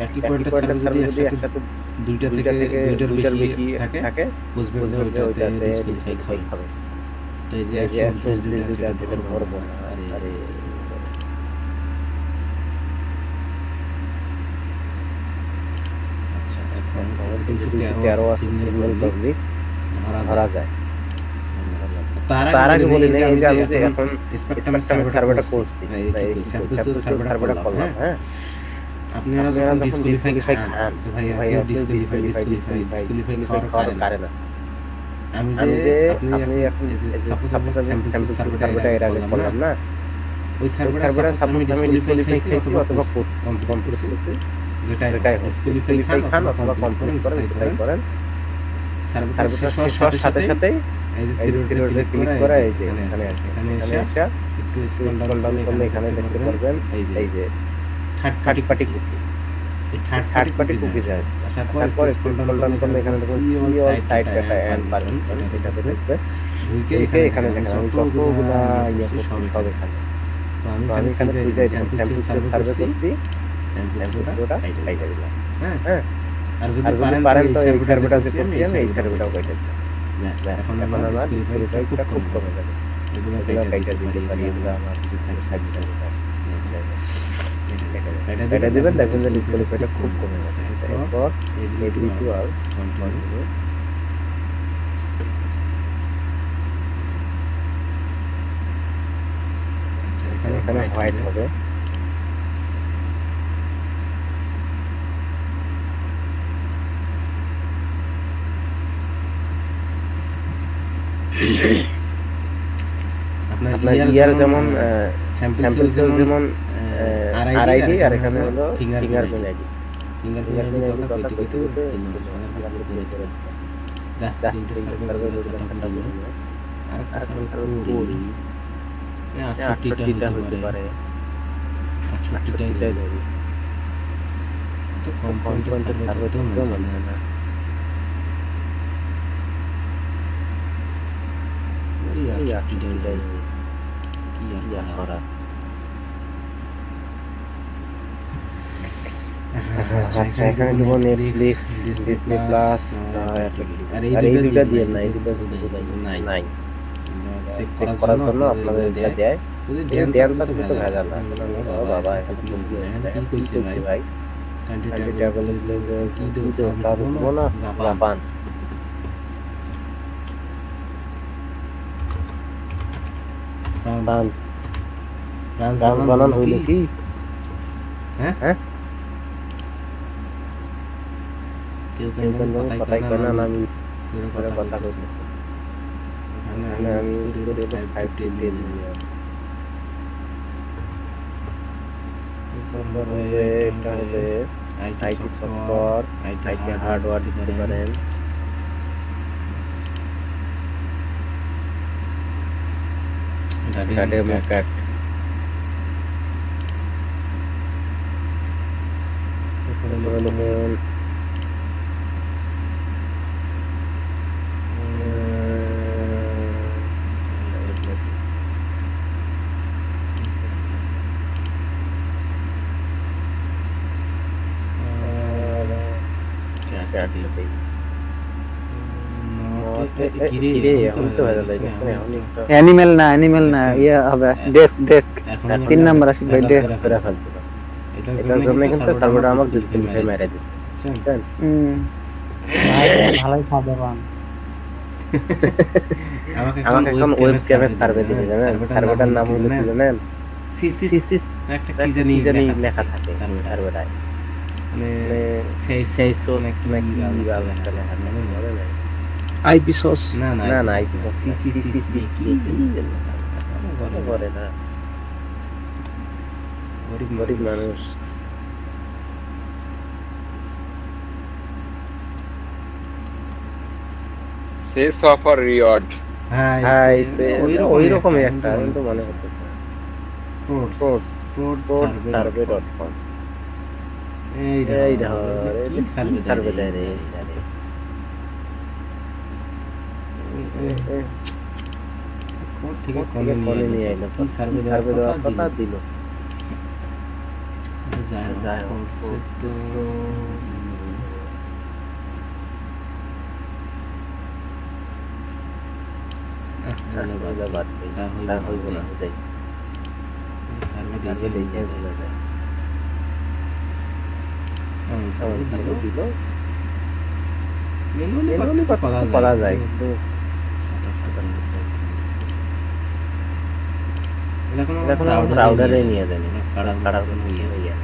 একই পয়েন্টের সার্ভে যদি একসাথে দুইটা থেকে দুইটার বেশি থাকে, বুঝবেন যে ওইটাতে ডিসপ্লে হবে। তো এই যে 120 দুইটা যেটা ধরবো, আরে আচ্ছা এখন 213 আছে সিগন্যাল পাবলিক ধরা যায়। তার আগে বলি না, এই যে আমি যে এখন স্পেকট্রামের সার্ভেটা করছি, এই সার্ভেটা করলাম, হ্যাঁ আপনারা যখন ডিসকুয়ালিফাই খান, তো ভাই ডিসকুয়ালিফাই খাওয়ার কারণ আছে। আমি যে আপনি এখন সাপোজ স্যাম্পল সার্ভেটা এর আগে করলাম না, ওই সার্ভেটা সাপোজ আমি ডিসকুয়ালিফাই খাইছি অথবা কমপ্লিট করছি, যেটা ডিসকুয়ালিফাই খান অথবা কমপ্লিট করেন, সেটাই করেন। সার্ভেটা শেষ হওয়ার সাথে সাথেই এই যে থ্রি ক্লিক করে এই যে এখানে এসে একটু স্ক্রল ডাউন করলে এখানে দেখতে পারবেন এই যে third party cookie. Third party cookies আছে আসার পর স্ক্রল ডাউন করলে এখানে দেখুন see all site data and permission এটাতে দেখবে ঢুকে এখানে দেখেন আমি যতগুলা ইয়ে করছি সব এখানে তো আমি এখানে খুঁজে স্যাম্পল সার্ভে করছি স্যাম্পলটা লাইটা দিলাম হ্যাঁ আর যদি পারেন তো এই সার্ভেটা যে করছি আমি এই সার্ভেটাও কাইটা দিলাম এখন আমার ভেরিফাইটা খুব কমে যাবে এগুলো কাইটা দিতে পারি এগুলো আমার কিছু সার্ভিস এটা দিবেন দেখবেন যে ডিসপ্লেটা খুব কমে গেছে এরপর এগ্রি টু আর কন্টিনিউ এখানে হোয়াইট হবে আপনার ইয়ার যেমন স্যাম্পল যেমন আরআইডি আর এখানে হলো ফিঙ্গারপ্রিন্ট আইডি ফিঙ্গারপ্রিন্ট আইডি কথা কইতে যা তিনটে সার্ভার যতটা বলে আর সার্ভার 68টা হতে পারে 68টা যাবে তো কম্পাউন্ড সার্ভার তো মনে না এই 68টা কি আর করা আচ্ছা এখানে দেব নেটফ্লিক্স ডিসপ্লে প্লাস আর এই দুটো দিয়ে নাই এই দুটো নাই চেক করার জন্য আপনাদের এটা দেয় যদি দেন তো তো ভেজাল না বাবা এটা কি কইছে ভাই কান্ট্রি ট্রাভেল কি তো পাবো না জাপান ফ্রান্স বানান হইল কি হ্যাঁ কেউ কথাই কয় না আমি কথা কইতেছি এখানে আমি করে 5 দিয়ে দিই এটা হবে আইটি সফটওয়্যার আইটি হার্ডওয়্যার দিতে পারেন এটা ডেমো ক্যাট এখানে বলুন অ্যানিমেল না ইয়া হবে ডেস্ক 3 নাম্বার আসবে ভাই ডেস্ক করে ফেলতে এটার জন্য কিন্তু সার্ভারটা আমাকে ডিসপ্লে মেরে দিচ্ছে বুঝছেন ভালোই খাবে বান আমাকে এখন ওয়েব ক্যামের সার্ভে দিবে জানেন সার্ভারটার নাম হলো কি জানেন সিসি একটা কি জানি লেখা থাকে সার্ভারটায় মানে সেই সো নাকি ভালো একটা লেখা মানে মনে নাই আইপি সস না আইপি সিসি কি করে না গরিব মানুষ সে সফর রিওয়ার্ড হ্যাঁ ওই রকমই একটা কিন্তু মনে হচ্ছে sportsurvey.com এই ধর সার্ভে দেয় রে কোড থেকে কলে নিয়ে আইলো কি সার্ভে দেওয়ার কথা দিল যায় তো ধন্যবাদ এটা হইব না যাই সার্ভে দেখে বলা যায় সার্ভে দিল মেনুলি করা যায় কিন্তু এখন রাউটারে নিয়ে যান কারার কোনো ইয়ে হইয়া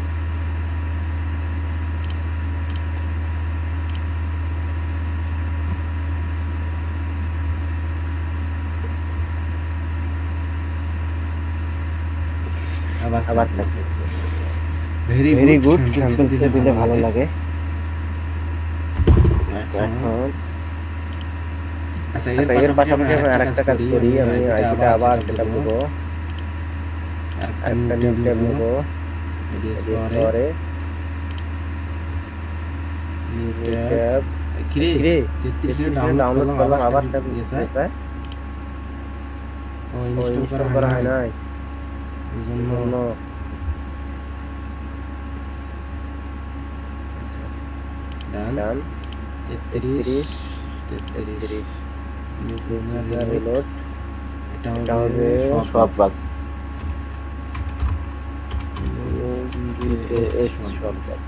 আবার ভেরি গুড স্যাম্পল দিলে ভালো লাগে এখন আচ্ছা এর পাশাপাশি আমি আরেকটা কাজ করি আমি আইডিটা আবার সেটআপ করব একটা নিউ ট্যাব নেব পরে ট্যাব কিরে 33 ডাউনলোড করলাম আবার ট্যাব দিয়েছে ও ইনস্টল করা হয় না এইজন্য ডান 33 রিলোড এটা হবে সব বাগ সব bug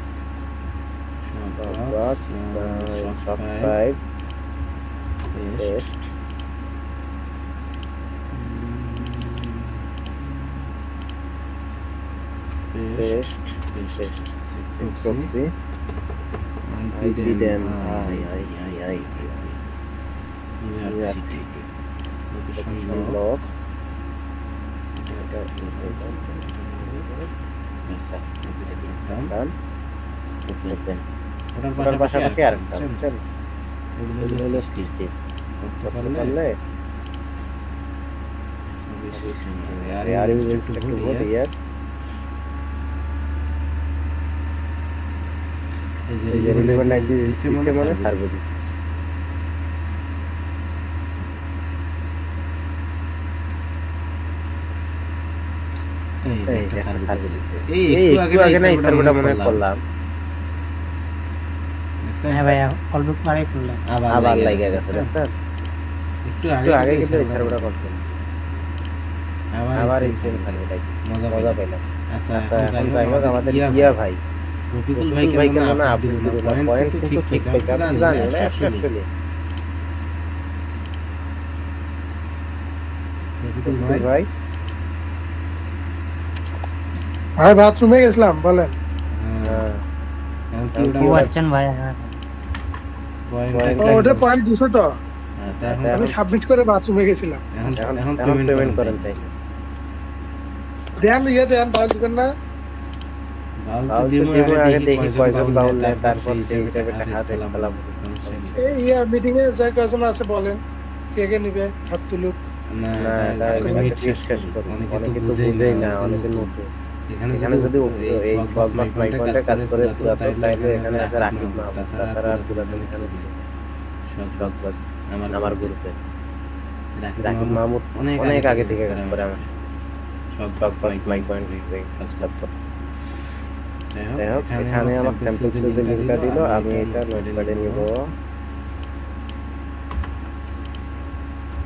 subscribe paste proxy IP then I location log done open ওটার পাশাপাশি আরেকটা চল এগুলো হলো সিস্টেম করতে পারলে আর ইউজ টু ভোট ইয়েস এই যে রিলেভেন্ট আইডি দিছে মানে সার্ভে দিছে এই সার্ভে দিছে এই একটু আগে না সার্ভেটা মনে করলাম হ্যাঁ ভাই অল্প পরে করলাম আবার লাগা গেছে স্যার একটু আগে কিন্তু সার্ভেটা করলাম আবার এই সার্ভেটা মজা পেলাম আচ্ছা এখন যাই হোক আমাদের ইয়া ভাই রফিকুল ভাই কেমন আপডেট দিল পয়েন্ট কিন্তু ঠিক পাইছে আপনি জানেন না অ্যাকচুয়ালি রফিকুল ভাই ভাই বাথরুমে গেছিলাম বলেন কি আছেন ভাই ওটা পয়েন্ট 200 তো আমি সাবমিট করে বাথরুমে গেছিলাম এখন পেমেন্ট করেন তাই দেন দেন বাউল দিবেন না বাউল দিমু আগে দেখি কয়জন বাউল নেয় তারপর সেই হিসাবে টাকা দিলাম এই মিটিং এ যে কয়জন আছে বলেন কে কে নিবে হাত তুলুক না লিমিট শেষ করব অনেকে তো বুঝেই না অনেকে নতুন এখানে যদি এই বদমাস মাইকনটা কাজ করে পুরাতন তাইলে এখানে আছে রাকিব না তারা আর পুরাতন এখানে সব আমার গ্রুপে রাকিব মাহমুদ অনেক আগে থেকে কাজ করে আমার সব মাইক পয়েন্ট কাজ করে এখানে আমার স্যাম্পল সিরিজের লিংকটা দিল আমি এটা নোটপ্যাডে নিব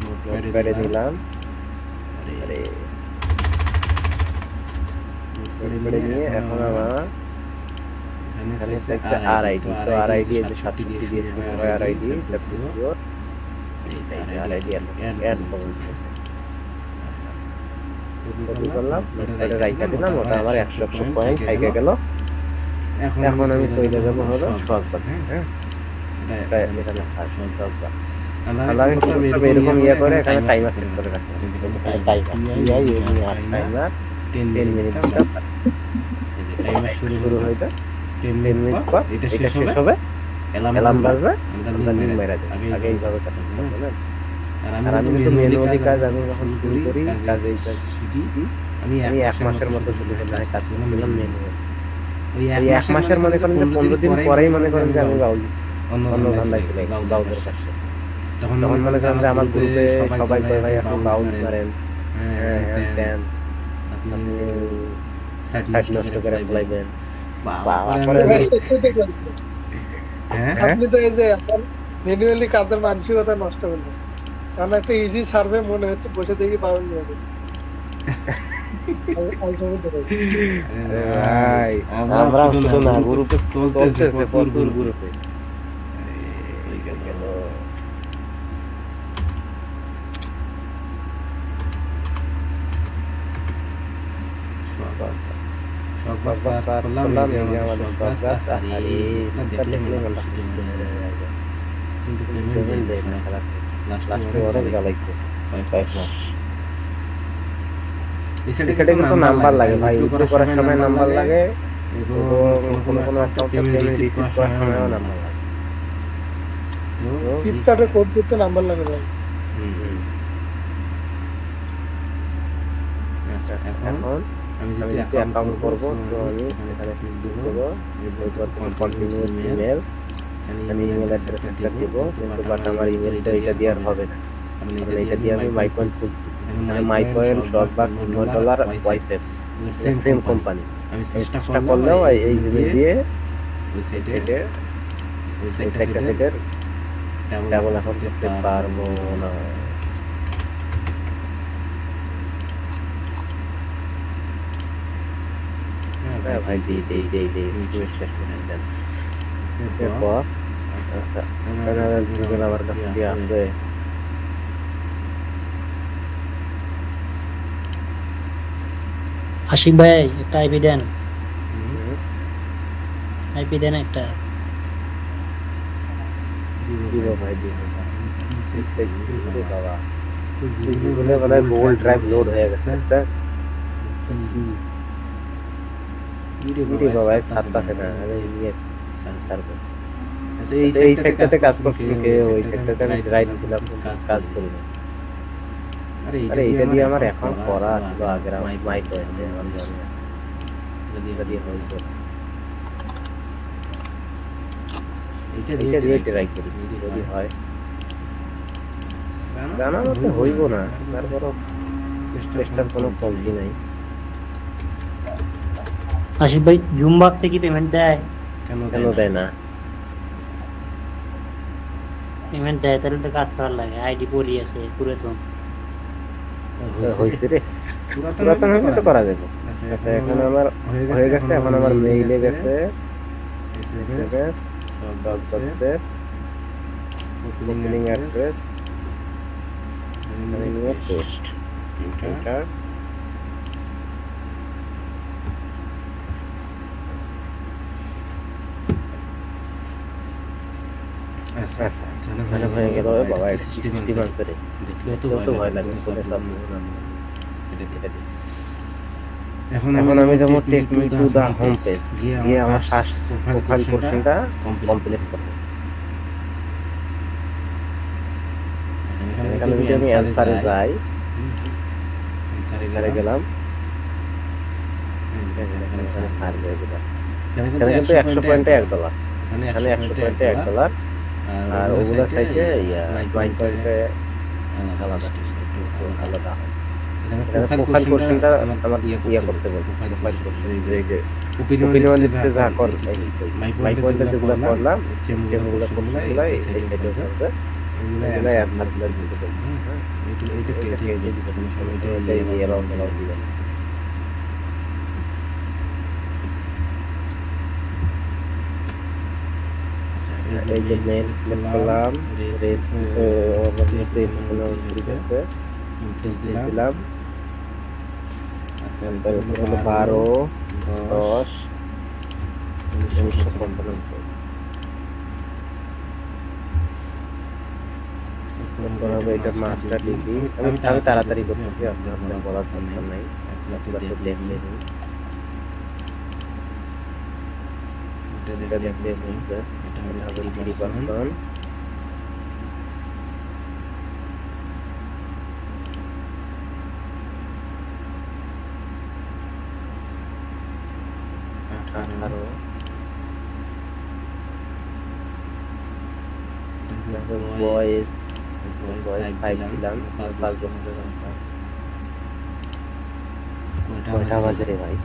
নোটপ্যাডে দিলাম আরে নোটপ্যাডে নিয়ে এখন আমার এখানে আছে আরআইডি তো আরআইডি এর সাথে দিয়েছি আরআইডি সাবস্ক্রিপশন এই আরআইডি অ্যাড করব কপি করলাম এটা রাইখা দিলাম ওটা আমার 100 পয়েন্ট খাইকে গেল এখন আমি চলে যাব হলো শর্টকাট হ্যাঁ এটা এখানে শর্টকাট আমরা এরকম ইয়া করে এখানে টাইমার সেট করে রাখতে হবে টাইমার 10 মিনিট টাইমার শুরু হইতো 10 মিনিট পর এটা শেষ হবে অ্যালার্ম বাজবে আমরা নিন মেরা দেব আগে এইভাবে কাজ করতে হবে আর আমি কিন্তু ম্যানুয়ালি কাজ আমি যখন শুরু করি কাজ এই কাজ শিখি আমি 1 মাসের মতো শুরু করলাম কাজ করছিলাম ম্যানুয়ালি ওই 1 মাসের মনে করেন যে 15 দিন পরেই মনে করেন যে আমি বাউল অন্য ধান্দায় চলে বাউলের কাছে তখন মনে করেন যে আমার গ্রুপে সবাই কয় ভাই এখন বাউল করেন হ্যাঁ দেন আপনি সাইট নষ্ট করে ফেলাইবেন আপনি তো এই যে ম্যানুয়ালি কাজের মানসিকতা নষ্ট করলেন কারণ একটা ইজি সার্ভে মনে হচ্ছে বসে দেখি বাউল নিয়ে যাবে আমরা শুধু না গ্রুপে চলতেছে প্রচুর গ্রুপে নাম্বার লাগে ভাই করার সময় নাম্বার লাগে কোনো অ্যাকাউন্টে পেমেন্ট রিসিভ করার সময়ও নাম্বার লাগে ফ্লিপকার্টের কোড দিতে নাম্বার লাগে ভাই এখন আমি যদি অ্যাকাউন্ট করব তো আমি এখানে ক্লিক দেব এরপর কন্টিনিউ ইমেল আমি ইমেল অ্যাড্রেসটা দেব, কিন্তু বাট আমার ইমেলটা এটা দিয়ে আর হবে না, মানে এটা দিয়ে আমি মাই পয়েন্ট খুলছি, মানে মাই পয়েন্ট $100 ওয়াইসেট সেম কোম্পানি। আমি চেষ্টা করলেও এই জিমেল দিয়ে ওই সাইটে ওই সাইটটা থেকে ডাবল এখন করতে পারবো না। ভাই দে রিকোয়েস্ট করে দেন। এরপর আচ্ছা জিমেল আমার কাছে কি আছে? আশিক ভাই একটা আইপি দেন, আইপি দেন একটা। দিব ভাই দিব বাবা, জিমেলে বলে গুগল ড্রাইভ লোড হয়ে গেছে স্যার। ভিডিও বাবা ছাড়তাছে না, আমি নিয়ে ছাড়বো। এই সেক্টরে কাজ করছি কে? ওই সেক্টরে আমি ড্রাইভ দিলাম, কাজ করি না। আরে এটা দিয়ে আমার এখন করা ছিল আগের মাইক হয়েছে, এটা দিয়ে হয়েছে, এটা দিয়ে ট্রাই করি যদি হয়। জানা মতে হইব না, তারপরও চেষ্টার কোনো কমতি নাই। আশিক ভাই জুম বক্সে কি পেমেন্ট দেয়? কেন দেয় না? পেমেন্ট দেয় তাহলে তো কাজ করার লাগে। আইডি পড়ি আছে পুরাতন হইছে রে, পুরাতন হলে তো করা যাবে। আচ্ছা এখন আমার হয়ে গেছে, এখন আমার মেইলে গেছে এসএমএস ডকবক্সের ওপেনিং অ্যাড্রেস এখানে নিয়ে পেস্ট এন্টার। আচ্ছা এখানে হয়ে গেল বাবা, এটা সিস্টেম আছে রে, দেখলেও তো ভয় লাগে। এখন আমি যেমন take me to the home page গিয়ে আমার ফার্স্ট প্রোফাইল পোরশনটা কমপ্লিট করব। এখানে যদি আমি অ্যানসারে যাই, অ্যানসারে গেলাম, এখানে সার্চ হয়ে গেল। এখানে কিন্তু 100 পয়েন্টে $1, এখানে 100 পয়েন্টে $1, আর ওগুলা সাইটে মাই পয়েন্টে আলাদা আলাদা। প্রোফাইল পোরশনটা আমার ইয়া করতে বলছে, প্রোফাইল পোরশন যে ওপিনিয়ন দিতে যা কর মাই পয়েন্টে যেগুলো করলাম সেগুলো করলে এই সাইটে হবে, এগুলো অ্যানসার দিতে বলছে। এইটা কে দিতে কোনো সময়টা এই অ্যালাউ দিবেন। এই যে মেল সিলেক্ট করলাম, রেস দিলাম। আচ্ছা 12/10/1995। হবে এটা মাস্টার ডিগ্রি। আমি তাড়াতাড়ি করতেছি, আপনার বলার দরকার নাই, দেখলে এটা দেখলে বুঝবে। এটা হবে 3%। বয়েস 5 দিলাম, 5 বছরের। কয়টা বাজে রে ভাই?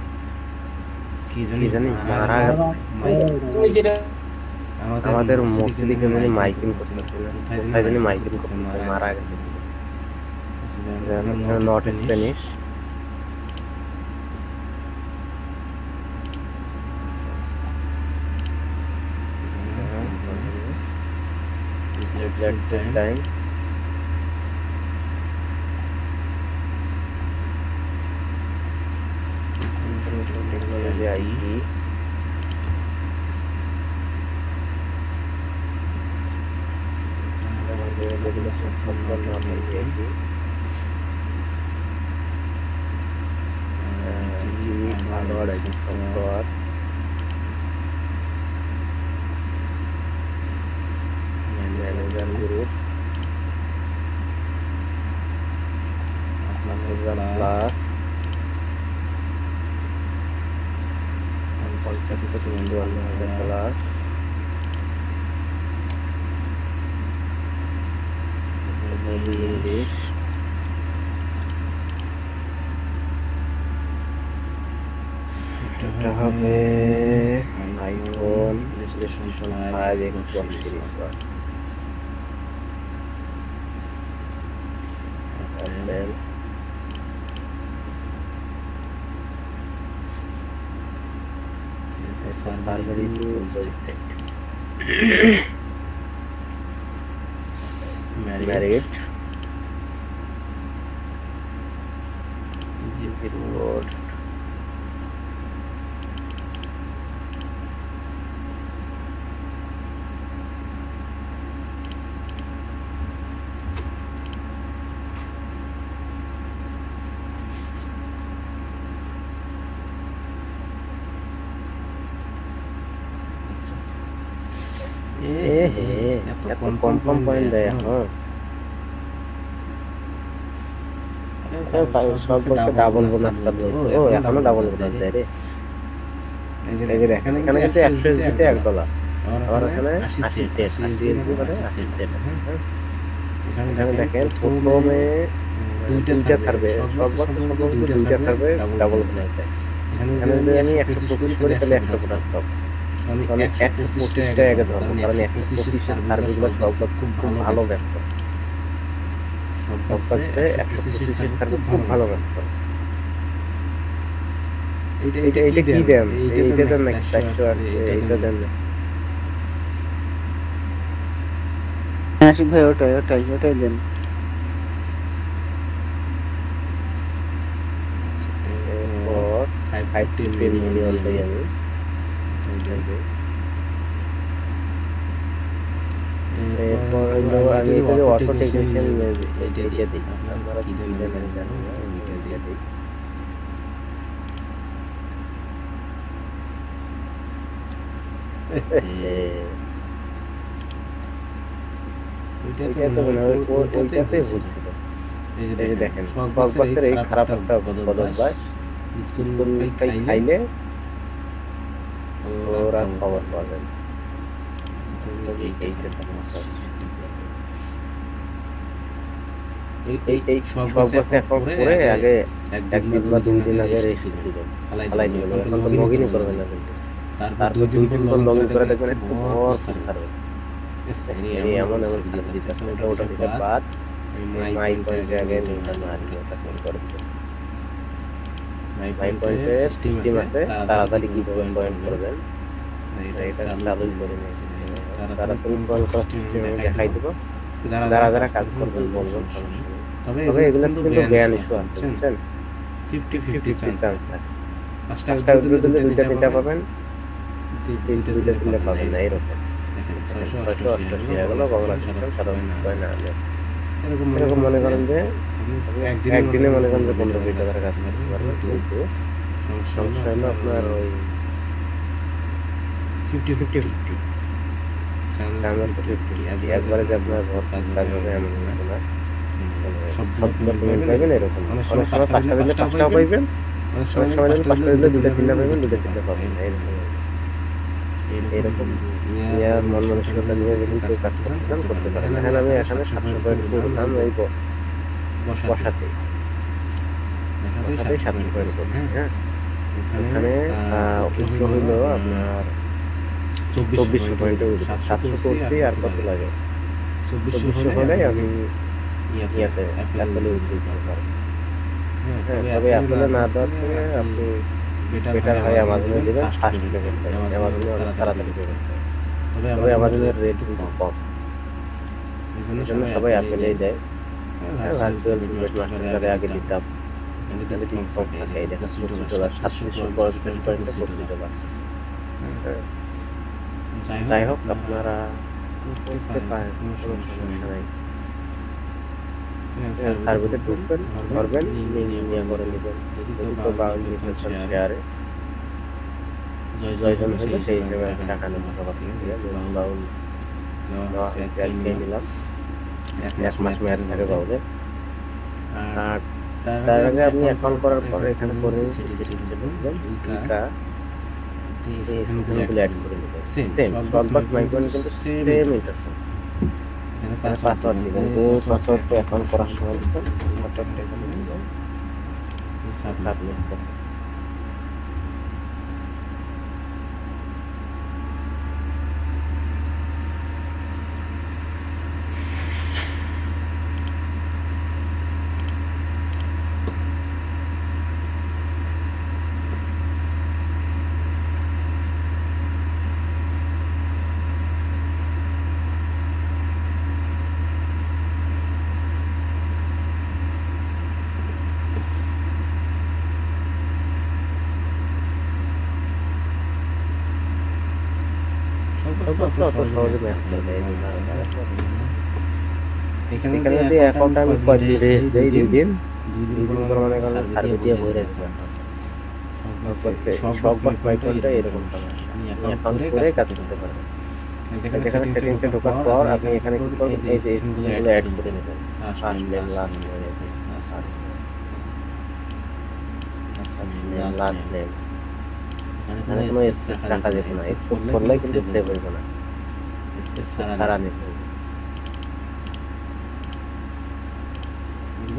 কি জানি মারা আমাদের মোস্টলি কেমনি মাইকিং করতেছে না, কোথায় জানি মাইকিং করতেছে, মারা গেছে। Not Spanish. Time technology ID যেগুলো সম্পূর্ণ ভালো ID software manager group plus 50 plus English এটা হবে iPhone PlayStation 5 Xbox series Apple সার্ভারি সেট ম্যারিড জিপি রোড এত কম পয়েন্ট দেয় এখন সব বলছে ডাবল বোনাস চালু ও এখনো ডাবল বোনাস দেয় রে এই যে দেখেন এখানে কিন্তু $1 আবার এখানে 80 সেট 80 এসবি করে 80 সেট এখানে দেখেন প্রথমে দুইটা সার্ভে সব বক্সে সম্ভবত দুইটা সার্ভে ডাবল বোনাস দেয় এখানে যদি আমি 125 করে তাহলে 100 বোনাস পাবো মানে 125 টাকা ধরবো কারণ 125 সার্ভিসগুলো সব খুব ভালো ব্যস্ত সব কাছে 125 সার্ভিস খুব ভালো ব্যস্ত এইটা কি দেন এইটা দেন না 100 আর এইটা দেন না আশিক ভাই ওটাই দেন और 5 মিলিয়ন দেই আমি এরপর আমি এটা অটো টেকনিশিয়ান এইটা দিই আমরা কি দেন জানি না এইটা দিই ওইটা তো মনে হয় ওইটাতে হচ্ছিল এই যে দেখেন বক্সের এই খারাপ একটা বদলবাস স্কুল খাইলে ওরা খবর পাবেন এই সব বক্সে এখন করে আগে একদিন বা 2 দিন আগে রেজিস্ট্রেশন দিবেন ফালাই দিবেন এখন তো লগইন করবেন না কিন্তু তারপর 2 দিন পর লগইন করে দেখবেন একটু বড় সার্ভার এই এমন সার্ভিস আছে ওটা দিতে বাদ মাই পয়েন্টে আগে নিতে মারি ওটা করে দিবেন মাই পয়েন্টে সিস্টেম আছে তাড়াতাড়ি কি পয়েন্ট করবেন এটা চালু করে নিন তাড়াতাড়ি কল করা সিস্টেম দেখাই দেব যারা কাজ করবেন বলবেন তবে এগুলো কিন্তু জ্ঞান ইস্যু আছে বুঝছেন 50-50 চান্স থাকে পাঁচটা দিলে দুইটা তিনটা পাবেন দুইটা তিনটা পাবেন না এরকম 688 এগুলো বাংলা সিস্টেম সাধারণ হয় না এরকম মনে করেন যে একদিনে মনে করেন যে 15-20 টাকার কাজ করতে পারবেন কিন্তু সমস্যা হলো আপনার ওই 50-50 একবারে যে আপনার ঘর কাজ হবে এমন না সব পেমেন্ট পাইবেন এরকম অনেক সময় 5টা দিলে 5টাও পাইবেন অনেক সময় 5টা দিলে 2টা 3টা পাইবেন 2টা 3টা পাবেন এরকম ইয়ার মন মানসিকতা নিয়ে যদি কেউ কাজ করতে পারেন এখন আমি এখানে 700 পয়েন্ট করলাম এই বসাতে 700 পয়েন্ট করলাম হ্যাঁ এখানে উচ্চ হইলো আপনার 2400 পয়েন্টে 700 করছি আর কত লাগে 2400 হলে আমি ইয়াতে অ্যাপলে উঠতে পারবো হ্যাঁ তবে অ্যাপলে না দেওয়াতে আপনি বেটার হয় আমাজনে দিবেন ফাস্ট পেমেন্ট আমাজনে তাড়াতাড়ি পেমেন্ট তবে আমাজনের রেট কিন্তু কম এইজন্য সবাই অ্যাপলেই দেয় ভার্চুয়াল পেমেন্ট মাস্টারে আগে দিতাম তাহলে ডিসকাউন্ট থাকে এই দেখো $700 পয়েন্টে $400 যাই হোক আপনারা করতে পারেন কোনো সমস্যা নাই সার্ভিসে ঢুকবেন করবেন নিয়ে করে নেবেন তো বাউল ডিসকাশন শেয়ারে জয়জন হলে সেই হিসেবে টাকা নেবেন সবার থেকে বাউল শেয়ার কিনে নিলাম 1 মাস মেয়াদ থাকে বাউলে আর তার আগে আপনি অ্যাকাউন্ট করার পরে এখানে করে এটা সিম্পল অ্যাড করে নেবেন সেম সব মাইক্রোন কিন্তু সেম ইন্টারফেস পাসওয়ার্ড দিবেন, যে পাসওয়ার্ডটা এখন করার সময় দিবেন, পাসওয়ার্ডটা এখানে দিবেন, সাবমিট করবেন। এখানে যদি অ্যাকাউন্ট আমি কয়দিন রেস্ট দেই, 2 দিন পর মনে করেন সার্ভে দিয়ে ভরে রাখবেন। সব পাইথনটা এরকম অ্যাকাউন্ট করে কাজ করতে পারবেন। এখানে সেটিংসে ঢোকার পর আপনি এখানে কি করবেন, এই যে স্কিলগুলো অ্যাড করে নেবেন, first name, last name, last name. এখানে কোনো স্পেস রাখা যাবে না, স্পেস করলে কিন্তু সেভ হইবে না, স্পেস ছাড়া নিতে হবে।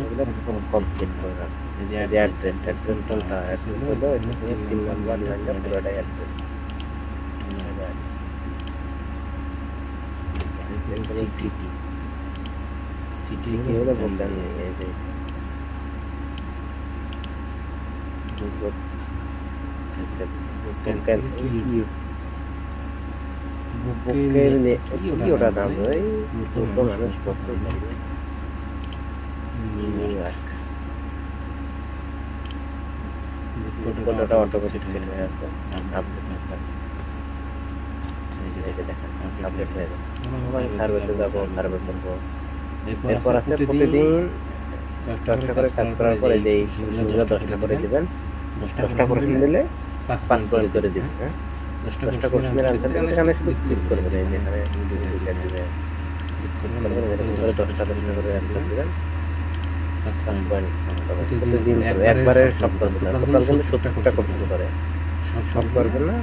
এগুলো কমপ্লিট করে রাখবেন। এই যে অ্যাড্রেসটা অ্যাড্রেস হলো এখানে 3 নাম্বার লাইনটা পুরোটাই অ্যাড্রেস। সিটি কি হলো বললেন, এই যে ওটা দাম ওই মানুষ কোনটা অটোমেটিক সেট হয়ে আছে, আপডেট হয়ে গেছে। সার্ভেতে যাবো, সার্ভে করবো। এরপর আছে প্রতিদিন 10টা করে কাজ করার পরে যে 10টা করে দিবেন, 10টা কোশ্চেন দিলে 5 করে দিবেন। হ্যাঁ, 10টা কোশ্চেনের আনসার দিলে এখানে শুধু ক্লিক করবেন, এই যে এখানে দুইটা দিবেন, ক্লিক করবেন, এরকম করে 10টা করে আনসার দিবেন। 5 পয়েন্ট প্রতিদিন একবারে সব করবেন না, টোটাল কিন্তু 70টা কোশ্চেন করে, সব করবেন না,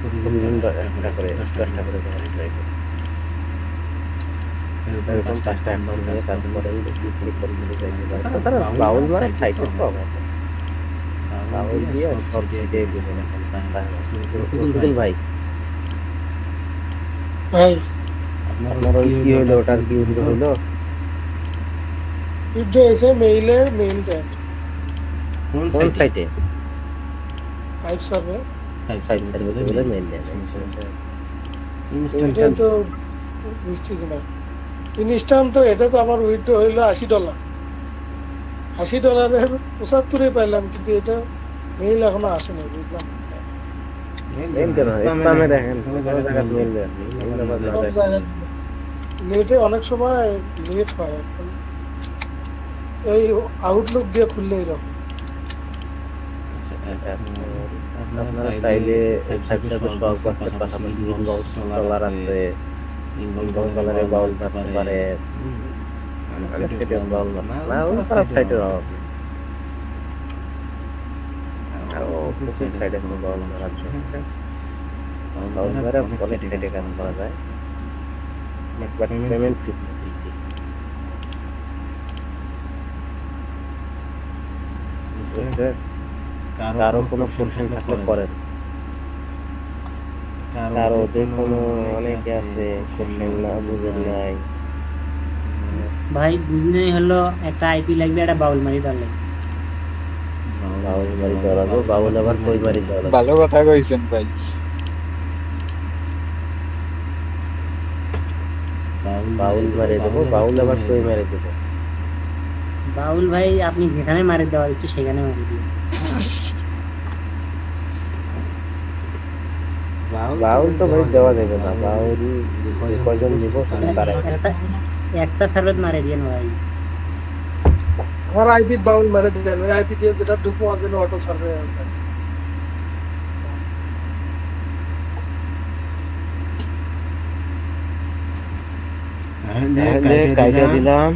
প্রতিদিন 10টা করে ট্রাই করবেন। এরকম 5টা অ্যাকাউন্ট নিয়ে কাজ করেন, ক্লিক করতে তারা বাউল মানে সাইটের প্রবলেম আছে, বাউল দিয়ে সব সাইটে দিবেন। ভাই আপনার ওই কি হলো, ওটার কি হলো? ভিডিও এসে মেইলে মেইল দেন। কোন সাইটে? 5 সার্ভে বলে মেইল দেন। এটা তো বুঝছিস না, ইনস্ট্যান্ট তো এটা তো আমার উইথড্র হইলো $80, $80 75 পাইলাম, কিন্তু এটা মেইল এখনো আসেনি, বুঝলাম না। মেইল কেন স্প্যামে দেখেন, কোন জায়গায় মেইল দেন, লেটে অনেক সময় লেট হয়। এখন এই আউটলুক দিয়ে খুললে এরকম। আপনারা চাইলে ওয়েবসাইটটা তো সব আছে, পাশাপাশি ইনবাউন্স ডলার আছে, ইনবাউন্স ডলারে বাউল থাকতে পারে, মানে সেটা বাউল না, ওই খারাপ সাইটের অভাব নেই। আর ও সাইটে কোনো বাউল আছে, বাউল দ্বারা অনেক সাইটে কাজ করা যায়, একবার পেমেন্ট ফ্রি। কারো কোনো কোশ্চেন থাকলে করেন, কারো যে কোনো অনেকে আছে কোশ্চেন না বুঝেন নাই, ভাই বুঝি নাই হলো একটা আইপি লাগবে, একটা বাউল মারি তাহলে বাউল মারি দেওয়া লাগবে। বাউল আবার কই মারি দেওয়া লাগবে? ভালো কথা কইছেন ভাই। বাউল মারি দেবো, বাউল আবার কই মারি দেবো? বাউল ভাই আপনি যেখানে মারি দেওয়ার ইচ্ছে সেখানে মারি দিন। বাউল তো ভাই দেওয়া যাবে না, বাউল কয়জন দিব তারা একটা সার্ভার মারি দিন ভাই। আমার আইপি বাউল মারি দেন, ওই আইপি দিয়ে যেটা ঢুকবো যেন অটো সার্ভে হয়। কাইটা দিলাম